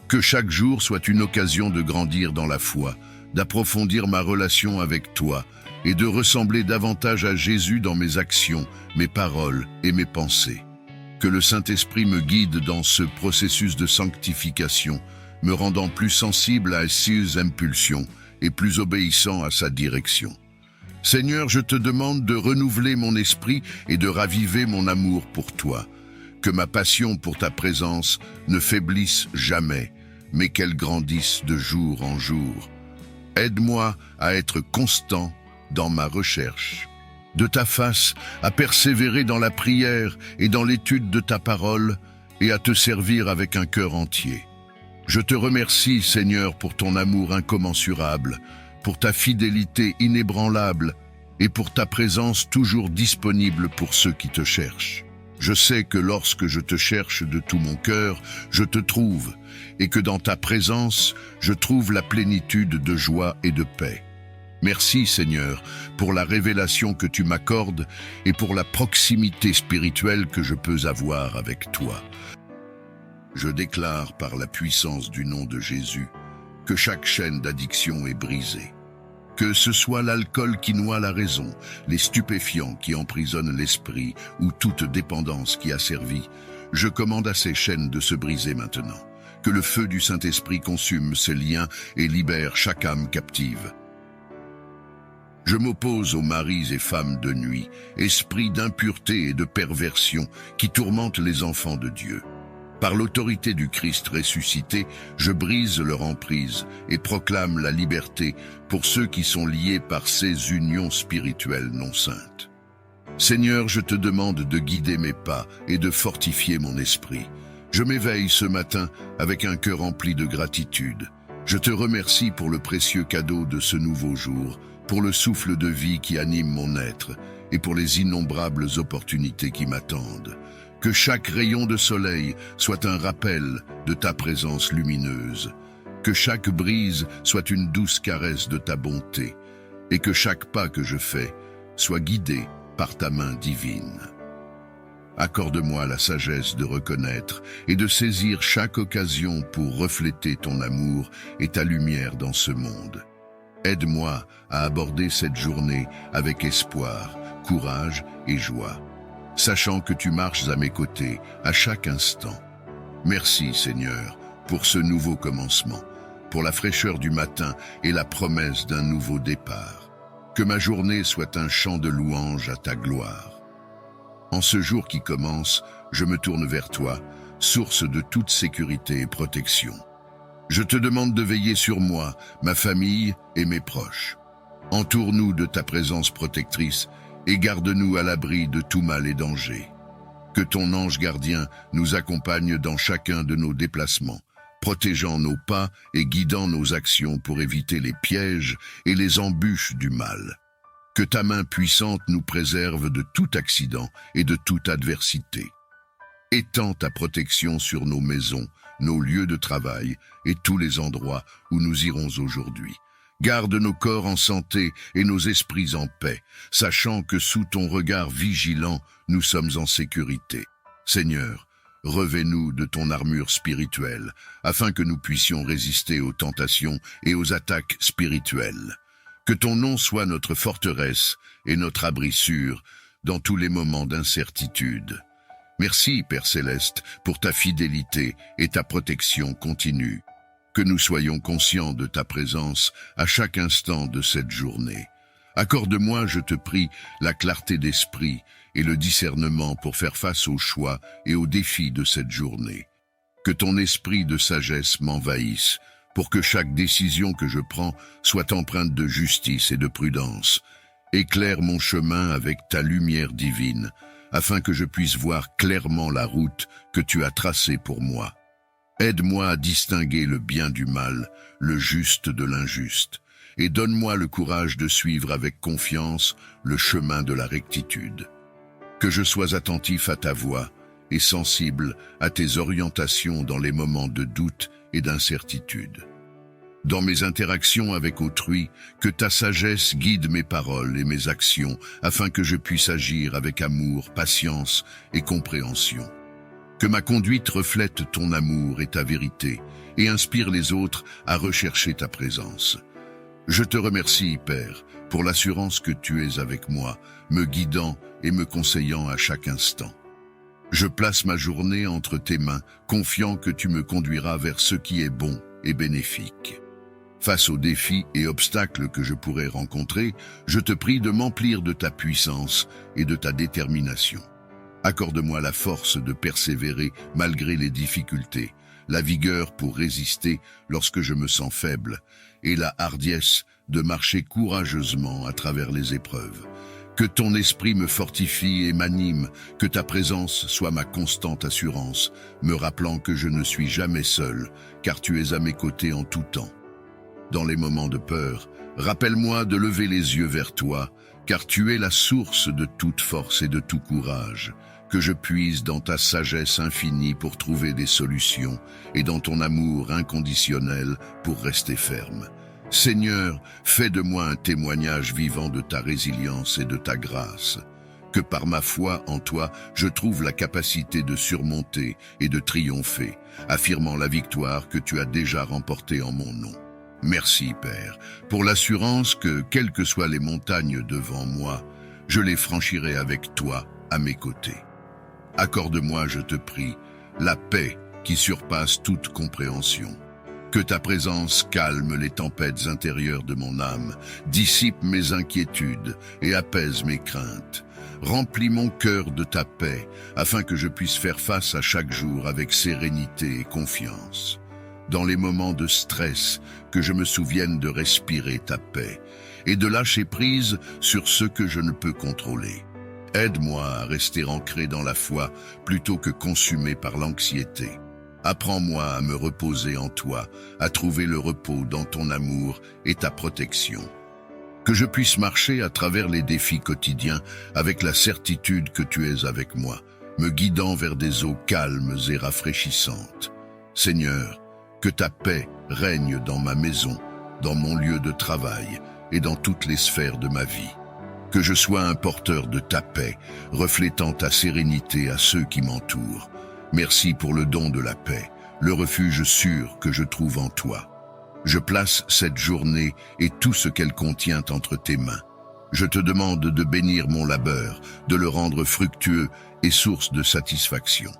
Que chaque jour soit une occasion de grandir dans la foi, d'approfondir ma relation avec toi et de ressembler davantage à Jésus dans mes actions, mes paroles et mes pensées. Que le Saint-Esprit me guide dans ce processus de sanctification, me rendant plus sensible à ses impulsions et plus obéissant à sa direction. Seigneur, je te demande de renouveler mon esprit et de raviver mon amour pour toi. Que ma passion pour ta présence ne faiblisse jamais, mais qu'elle grandisse de jour en jour. Aide-moi à être constant dans ma recherche de ta face, à persévérer dans la prière et dans l'étude de ta parole et à te servir avec un cœur entier. Je te remercie, Seigneur, pour ton amour incommensurable, pour ta fidélité inébranlable et pour ta présence toujours disponible pour ceux qui te cherchent. Je sais que lorsque je te cherche de tout mon cœur, je te trouve, et que dans ta présence, je trouve la plénitude de joie et de paix. Merci, Seigneur, pour la révélation que tu m'accordes et pour la proximité spirituelle que je peux avoir avec toi. Je déclare par la puissance du nom de Jésus que chaque chaîne d'addiction est brisée. Que ce soit l'alcool qui noie la raison, les stupéfiants qui emprisonnent l'esprit ou toute dépendance qui asservit, je commande à ces chaînes de se briser maintenant. Que le feu du Saint-Esprit consume ces liens et libère chaque âme captive. Je m'oppose aux maris et femmes de nuit, esprits d'impureté et de perversion qui tourmentent les enfants de Dieu. Par l'autorité du Christ ressuscité, je brise leur emprise et proclame la liberté pour ceux qui sont liés par ces unions spirituelles non saintes. Seigneur, je te demande de guider mes pas et de fortifier mon esprit. Je m'éveille ce matin avec un cœur rempli de gratitude. Je te remercie pour le précieux cadeau de ce nouveau jour, pour le souffle de vie qui anime mon être et pour les innombrables opportunités qui m'attendent. Que chaque rayon de soleil soit un rappel de ta présence lumineuse. Que chaque brise soit une douce caresse de ta bonté. Et que chaque pas que je fais soit guidé par ta main divine. Accorde-moi la sagesse de reconnaître et de saisir chaque occasion pour refléter ton amour et ta lumière dans ce monde. Aide-moi à aborder cette journée avec espoir, courage et joie, sachant que tu marches à mes côtés à chaque instant. Merci, Seigneur, pour ce nouveau commencement, pour la fraîcheur du matin et la promesse d'un nouveau départ. Que ma journée soit un chant de louange à ta gloire. En ce jour qui commence, je me tourne vers toi, source de toute sécurité et protection. Je te demande de veiller sur moi, ma famille et mes proches. Entoure-nous de ta présence protectrice et garde-nous à l'abri de tout mal et danger. Que ton ange gardien nous accompagne dans chacun de nos déplacements, protégeant nos pas et guidant nos actions pour éviter les pièges et les embûches du mal. Que ta main puissante nous préserve de tout accident et de toute adversité. Étends ta protection sur nos maisons, nos lieux de travail et tous les endroits où nous irons aujourd'hui. Garde nos corps en santé et nos esprits en paix, sachant que sous ton regard vigilant, nous sommes en sécurité. Seigneur, revêt-nous de ton armure spirituelle, afin que nous puissions résister aux tentations et aux attaques spirituelles. Que ton nom soit notre forteresse et notre abri sûr dans tous les moments d'incertitude. Merci, Père Céleste, pour ta fidélité et ta protection continue. Que nous soyons conscients de ta présence à chaque instant de cette journée. Accorde-moi, je te prie, la clarté d'esprit et le discernement pour faire face aux choix et aux défis de cette journée. Que ton esprit de sagesse m'envahisse, pour que chaque décision que je prends soit empreinte de justice et de prudence. Éclaire mon chemin avec ta lumière divine, afin que je puisse voir clairement la route que tu as tracée pour moi. Aide-moi à distinguer le bien du mal, le juste de l'injuste, et donne-moi le courage de suivre avec confiance le chemin de la rectitude. Que je sois attentif à ta voix et sensible à tes orientations dans les moments de doute et d'incertitude. Dans mes interactions avec autrui, que ta sagesse guide mes paroles et mes actions, afin que je puisse agir avec amour, patience et compréhension. Que ma conduite reflète ton amour et ta vérité, et inspire les autres à rechercher ta présence. Je te remercie, Père, pour l'assurance que tu es avec moi, me guidant et me conseillant à chaque instant. Je place ma journée entre tes mains, confiant que tu me conduiras vers ce qui est bon et bénéfique. Face aux défis et obstacles que je pourrais rencontrer, je te prie de m'emplir de ta puissance et de ta détermination. Accorde-moi la force de persévérer malgré les difficultés, la vigueur pour résister lorsque je me sens faible, et la hardiesse de marcher courageusement à travers les épreuves. Que ton esprit me fortifie et m'anime, que ta présence soit ma constante assurance, me rappelant que je ne suis jamais seul, car tu es à mes côtés en tout temps. Dans les moments de peur, rappelle-moi de lever les yeux vers toi, car tu es la source de toute force et de tout courage. Que je puise dans ta sagesse infinie pour trouver des solutions et dans ton amour inconditionnel pour rester ferme. Seigneur, fais de moi un témoignage vivant de ta résilience et de ta grâce. Que par ma foi en toi, je trouve la capacité de surmonter et de triompher, affirmant la victoire que tu as déjà remportée en mon nom. Merci, Père, pour l'assurance que, quelles que soient les montagnes devant moi, je les franchirai avec toi à mes côtés. Accorde-moi, je te prie, la paix qui surpasse toute compréhension. Que ta présence calme les tempêtes intérieures de mon âme, dissipe mes inquiétudes et apaise mes craintes. Remplis mon cœur de ta paix, afin que je puisse faire face à chaque jour avec sérénité et confiance. Dans les moments de stress, que je me souvienne de respirer ta paix et de lâcher prise sur ce que je ne peux contrôler. Aide-moi à rester ancré dans la foi plutôt que consumé par l'anxiété. Apprends-moi à me reposer en toi, à trouver le repos dans ton amour et ta protection. Que je puisse marcher à travers les défis quotidiens avec la certitude que tu es avec moi, me guidant vers des eaux calmes et rafraîchissantes. Seigneur, que ta paix règne dans ma maison, dans mon lieu de travail et dans toutes les sphères de ma vie. Que je sois un porteur de ta paix, reflétant ta sérénité à ceux qui m'entourent. Merci pour le don de la paix, le refuge sûr que je trouve en toi. Je place cette journée et tout ce qu'elle contient entre tes mains. Je te demande de bénir mon labeur, de le rendre fructueux et source de satisfaction.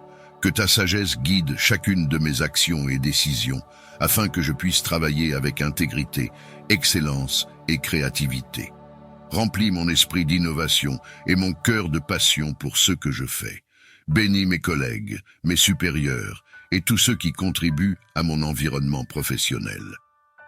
Que ta sagesse guide chacune de mes actions et décisions, afin que je puisse travailler avec intégrité, excellence et créativité. Remplis mon esprit d'innovation et mon cœur de passion pour ce que je fais. Bénis mes collègues, mes supérieurs et tous ceux qui contribuent à mon environnement professionnel.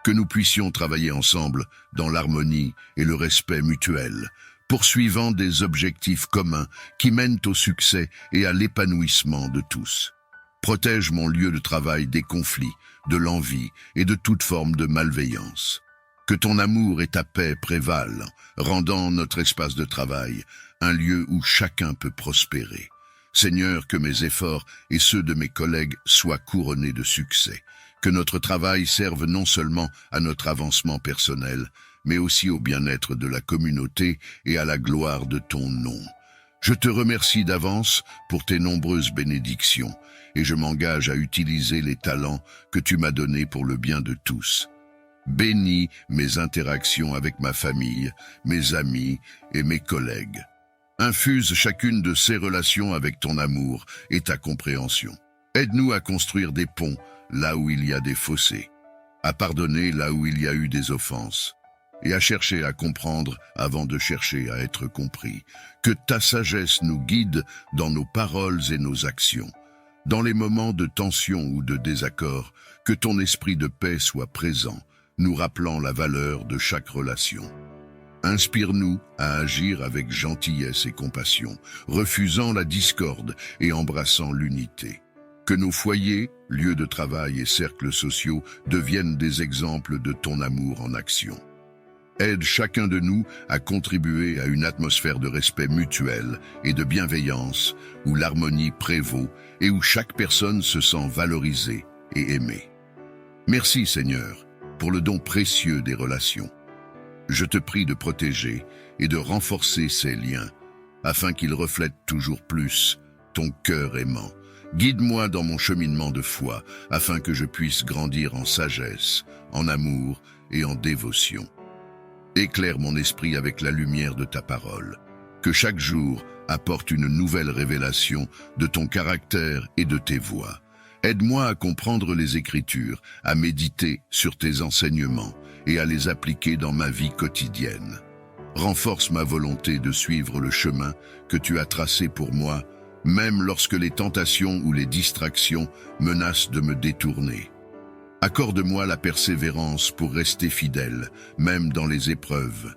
que nous puissions travailler ensemble dans l'harmonie et le respect mutuel, poursuivant des objectifs communs qui mènent au succès et à l'épanouissement de tous. Protège mon lieu de travail des conflits, de l'envie et de toute forme de malveillance. Que ton amour et ta paix prévalent, rendant notre espace de travail un lieu où chacun peut prospérer. Seigneur, que mes efforts et ceux de mes collègues soient couronnés de succès. Que notre travail serve non seulement à notre avancement personnel, mais aussi au bien-être de la communauté et à la gloire de ton nom. Je te remercie d'avance pour tes nombreuses bénédictions et je m'engage à utiliser les talents que tu m'as donnés pour le bien de tous. Bénis mes interactions avec ma famille, mes amis et mes collègues. Infuse chacune de ces relations avec ton amour et ta compréhension. Aide-nous à construire des ponts là où il y a des fossés, à pardonner là où il y a eu des offenses, et à chercher à comprendre avant de chercher à être compris. Que ta sagesse nous guide dans nos paroles et nos actions. Dans les moments de tension ou de désaccord, que ton esprit de paix soit présent, nous rappelant la valeur de chaque relation. Inspire-nous à agir avec gentillesse et compassion, refusant la discorde et embrassant l'unité. Que nos foyers, lieux de travail et cercles sociaux deviennent des exemples de ton amour en action. Aide chacun de nous à contribuer à une atmosphère de respect mutuel et de bienveillance où l'harmonie prévaut et où chaque personne se sent valorisée et aimée. Merci Seigneur pour le don précieux des relations. Je te prie de protéger et de renforcer ces liens afin qu'ils reflètent toujours plus ton cœur aimant. Guide-moi dans mon cheminement de foi afin que je puisse grandir en sagesse, en amour et en dévotion. Éclaire mon esprit avec la lumière de ta parole. Que chaque jour apporte une nouvelle révélation de ton caractère et de tes voies. Aide-moi à comprendre les Écritures, à méditer sur tes enseignements et à les appliquer dans ma vie quotidienne. Renforce ma volonté de suivre le chemin que tu as tracé pour moi, même lorsque les tentations ou les distractions menacent de me détourner. Accorde-moi la persévérance pour rester fidèle, même dans les épreuves.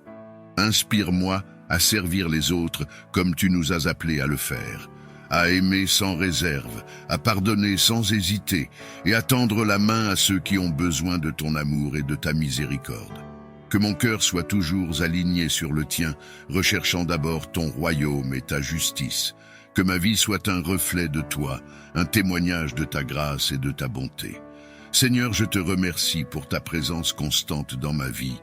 Inspire-moi à servir les autres comme tu nous as appelés à le faire, à aimer sans réserve, à pardonner sans hésiter et à tendre la main à ceux qui ont besoin de ton amour et de ta miséricorde. Que mon cœur soit toujours aligné sur le tien, recherchant d'abord ton royaume et ta justice. Que ma vie soit un reflet de toi, un témoignage de ta grâce et de ta bonté. Seigneur, je te remercie pour ta présence constante dans ma vie,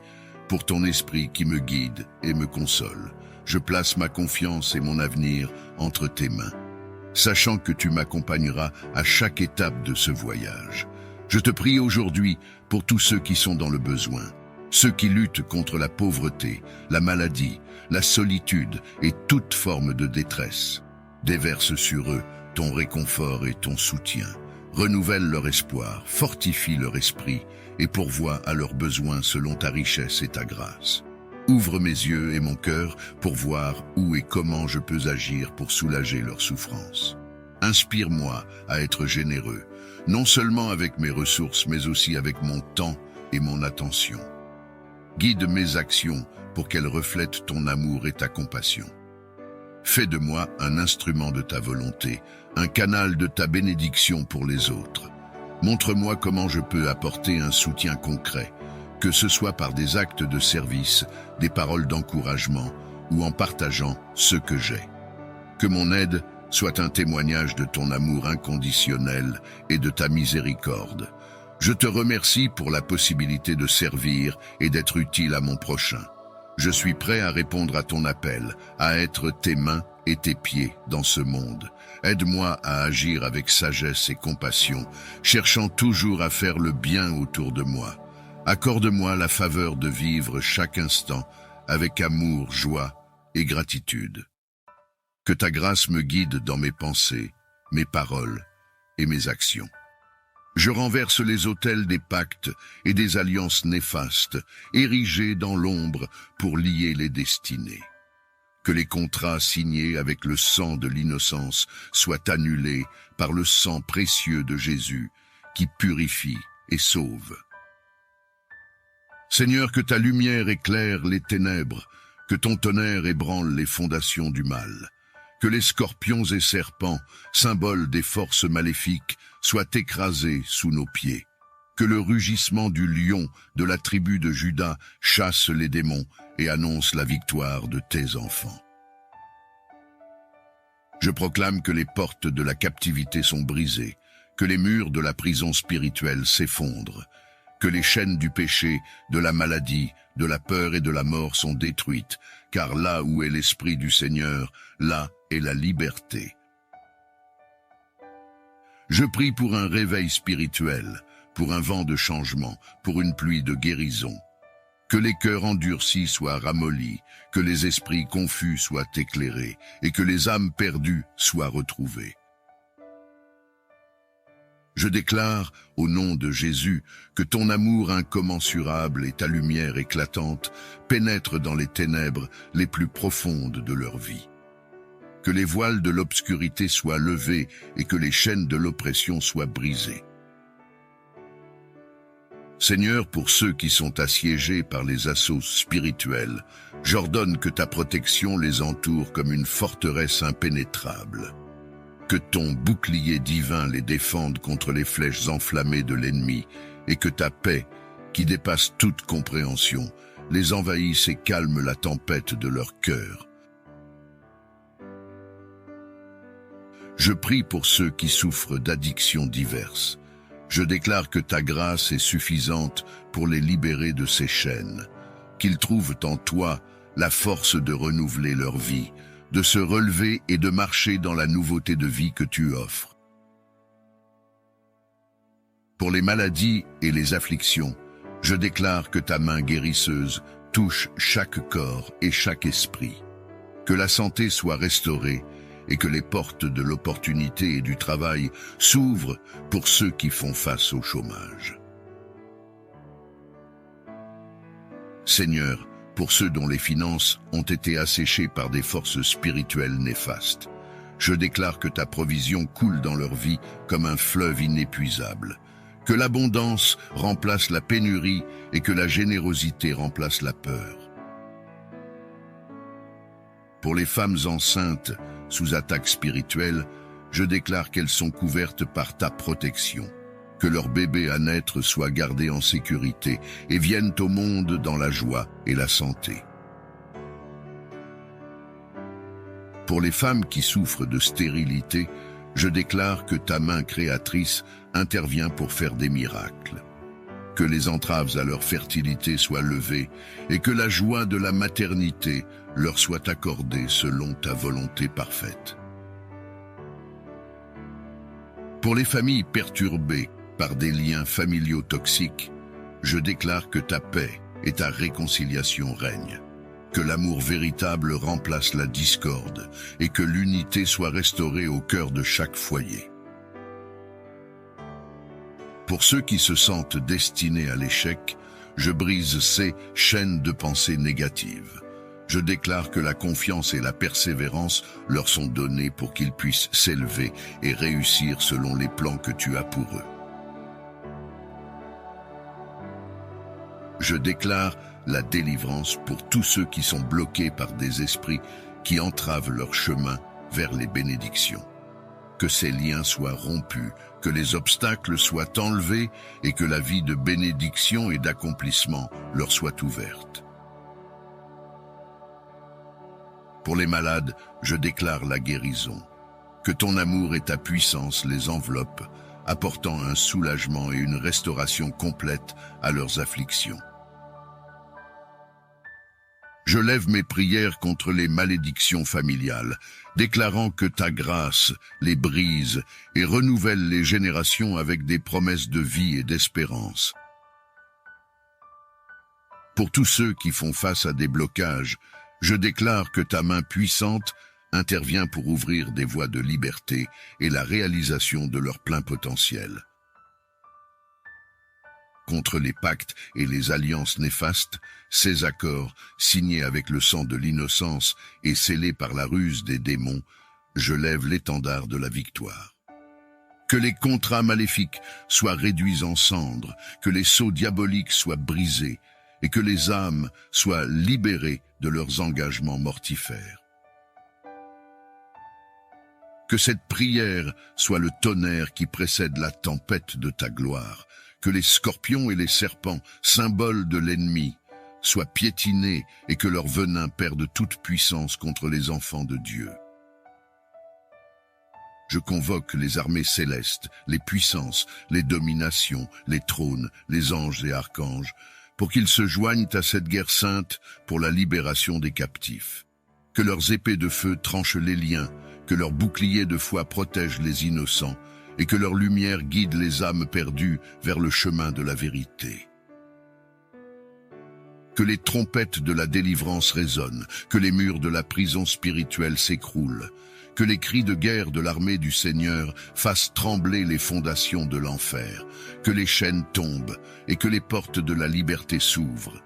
pour ton esprit qui me guide et me console. Je place ma confiance et mon avenir entre tes mains, sachant que tu m'accompagneras à chaque étape de ce voyage. Je te prie aujourd'hui pour tous ceux qui sont dans le besoin, ceux qui luttent contre la pauvreté, la maladie, la solitude et toute forme de détresse. Déverse sur eux ton réconfort et ton soutien. Renouvelle leur espoir, fortifie leur esprit et pourvois à leurs besoins selon ta richesse et ta grâce. Ouvre mes yeux et mon cœur pour voir où et comment je peux agir pour soulager leurs souffrances. Inspire-moi à être généreux, non seulement avec mes ressources, mais aussi avec mon temps et mon attention. Guide mes actions pour qu'elles reflètent ton amour et ta compassion. Fais de moi un instrument de ta volonté, un canal de ta bénédiction pour les autres. Montre-moi comment je peux apporter un soutien concret, que ce soit par des actes de service, des paroles d'encouragement ou en partageant ce que j'ai. Que mon aide soit un témoignage de ton amour inconditionnel et de ta miséricorde. Je te remercie pour la possibilité de servir et d'être utile à mon prochain. Je suis prêt à répondre à ton appel, à être tes mains et tes pieds dans ce monde. Aide-moi à agir avec sagesse et compassion, cherchant toujours à faire le bien autour de moi. Accorde-moi la faveur de vivre chaque instant avec amour, joie et gratitude. Que ta grâce me guide dans mes pensées, mes paroles et mes actions. Je renverse les autels des pactes et des alliances néfastes, érigés dans l'ombre pour lier les destinées. Que les contrats signés avec le sang de l'innocence soient annulés par le sang précieux de Jésus qui purifie et sauve. Seigneur, que ta lumière éclaire les ténèbres, que ton tonnerre ébranle les fondations du mal. Que les scorpions et serpents, symboles des forces maléfiques, soient écrasés sous nos pieds. Que le rugissement du lion de la tribu de Juda chasse les démons et annonce la victoire de tes enfants. Je proclame que les portes de la captivité sont brisées, que les murs de la prison spirituelle s'effondrent, que les chaînes du péché, de la maladie, de la peur et de la mort sont détruites, car là où est l'Esprit du Seigneur, là est la liberté. Je prie pour un réveil spirituel, pour un vent de changement, pour une pluie de guérison. Que les cœurs endurcis soient ramollis, que les esprits confus soient éclairés, et que les âmes perdues soient retrouvées. Je déclare, au nom de Jésus, que ton amour incommensurable et ta lumière éclatante pénètrent dans les ténèbres les plus profondes de leur vie. Que les voiles de l'obscurité soient levés et que les chaînes de l'oppression soient brisées. Seigneur, pour ceux qui sont assiégés par les assauts spirituels, j'ordonne que ta protection les entoure comme une forteresse impénétrable. Que ton bouclier divin les défende contre les flèches enflammées de l'ennemi et que ta paix, qui dépasse toute compréhension, les envahisse et calme la tempête de leur cœur. Je prie pour ceux qui souffrent d'addictions diverses. Je déclare que ta grâce est suffisante pour les libérer de ces chaînes, qu'ils trouvent en toi la force de renouveler leur vie, de se relever et de marcher dans la nouveauté de vie que tu offres. Pour les maladies et les afflictions, je déclare que ta main guérisseuse touche chaque corps et chaque esprit, que la santé soit restaurée et que les portes de l'opportunité et du travail s'ouvrent pour ceux qui font face au chômage. Seigneur, pour ceux dont les finances ont été asséchées par des forces spirituelles néfastes, je déclare que ta provision coule dans leur vie comme un fleuve inépuisable, que l'abondance remplace la pénurie et que la générosité remplace la peur. Pour les femmes enceintes sous attaque spirituelle, je déclare qu'elles sont couvertes par ta protection, que leur bébé à naître soit gardé en sécurité et viennent au monde dans la joie et la santé. Pour les femmes qui souffrent de stérilité, je déclare que ta main créatrice intervient pour faire des miracles, que les entraves à leur fertilité soient levées et que la joie de la maternité leur soit accordée selon ta volonté parfaite. Pour les familles perturbées par des liens familiaux toxiques, je déclare que ta paix et ta réconciliation règnent, que l'amour véritable remplace la discorde et que l'unité soit restaurée au cœur de chaque foyer. Pour ceux qui se sentent destinés à l'échec, je brise ces chaînes de pensées négatives. Je déclare que la confiance et la persévérance leur sont données pour qu'ils puissent s'élever et réussir selon les plans que tu as pour eux. Je déclare la délivrance pour tous ceux qui sont bloqués par des esprits qui entravent leur chemin vers les bénédictions. Que ces liens soient rompus, que les obstacles soient enlevés et que la vie de bénédiction et d'accomplissement leur soit ouverte. Pour les malades, je déclare la guérison. Que ton amour et ta puissance les enveloppent, apportant un soulagement et une restauration complète à leurs afflictions. Je lève mes prières contre les malédictions familiales, déclarant que ta grâce les brise et renouvelle les générations avec des promesses de vie et d'espérance. Pour tous ceux qui font face à des blocages, je déclare que ta main puissante intervient pour ouvrir des voies de liberté et la réalisation de leur plein potentiel. Contre les pactes et les alliances néfastes, ces accords, signés avec le sang de l'innocence et scellés par la ruse des démons, je lève l'étendard de la victoire. Que les contrats maléfiques soient réduits en cendres, que les sceaux diaboliques soient brisés, et que les âmes soient libérées de leurs engagements mortifères. Que cette prière soit le tonnerre qui précède la tempête de ta gloire, que les scorpions et les serpents, symboles de l'ennemi, soient piétinés et que leur venin perde toute puissance contre les enfants de Dieu. Je convoque les armées célestes, les puissances, les dominations, les trônes, les anges et archanges, pour qu'ils se joignent à cette guerre sainte pour la libération des captifs. Que leurs épées de feu tranchent les liens, que leurs boucliers de foi protègent les innocents, et que leur lumière guide les âmes perdues vers le chemin de la vérité. Que les trompettes de la délivrance résonnent, que les murs de la prison spirituelle s'écroulent, que les cris de guerre de l'armée du Seigneur fassent trembler les fondations de l'enfer, que les chaînes tombent et que les portes de la liberté s'ouvrent.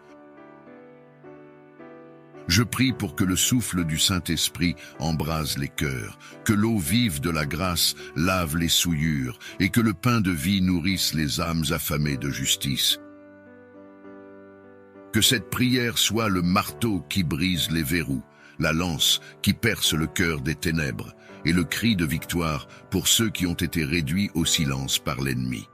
Je prie pour que le souffle du Saint-Esprit embrase les cœurs, que l'eau vive de la grâce lave les souillures et que le pain de vie nourrisse les âmes affamées de justice. Que cette prière soit le marteau qui brise les verrous, la lance qui perce le cœur des ténèbres et le cri de victoire pour ceux qui ont été réduits au silence par l'ennemi.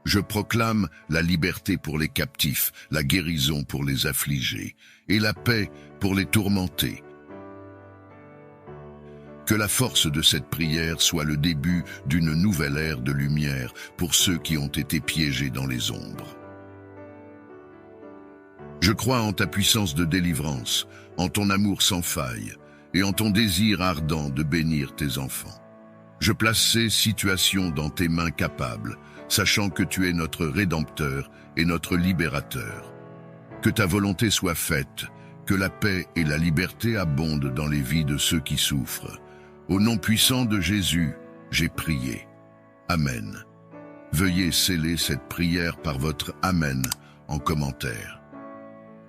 Je proclame la liberté pour les captifs, la guérison pour les affligés et la paix pour les tourmentés. Que la force de cette prière soit le début d'une nouvelle ère de lumière pour ceux qui ont été piégés dans les ombres. Je crois en ta puissance de délivrance, en ton amour sans faille et en ton désir ardent de bénir tes enfants. Je place ces situations dans tes mains capables, sachant que tu es notre Rédempteur et notre Libérateur. Que ta volonté soit faite, que la paix et la liberté abondent dans les vies de ceux qui souffrent. Au nom puissant de Jésus, j'ai prié. Amen. Veuillez sceller cette prière par votre Amen en commentaire.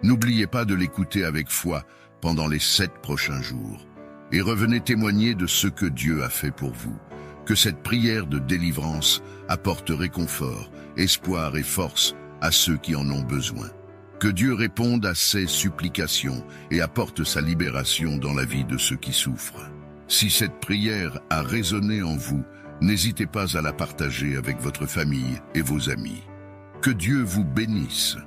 N'oubliez pas de l'écouter avec foi pendant les 7 prochains jours et revenez témoigner de ce que Dieu a fait pour vous. Que cette prière de délivrance apporte réconfort, espoir et force à ceux qui en ont besoin. Que Dieu réponde à ces supplications et apporte sa libération dans la vie de ceux qui souffrent. Si cette prière a résonné en vous, n'hésitez pas à la partager avec votre famille et vos amis. Que Dieu vous bénisse.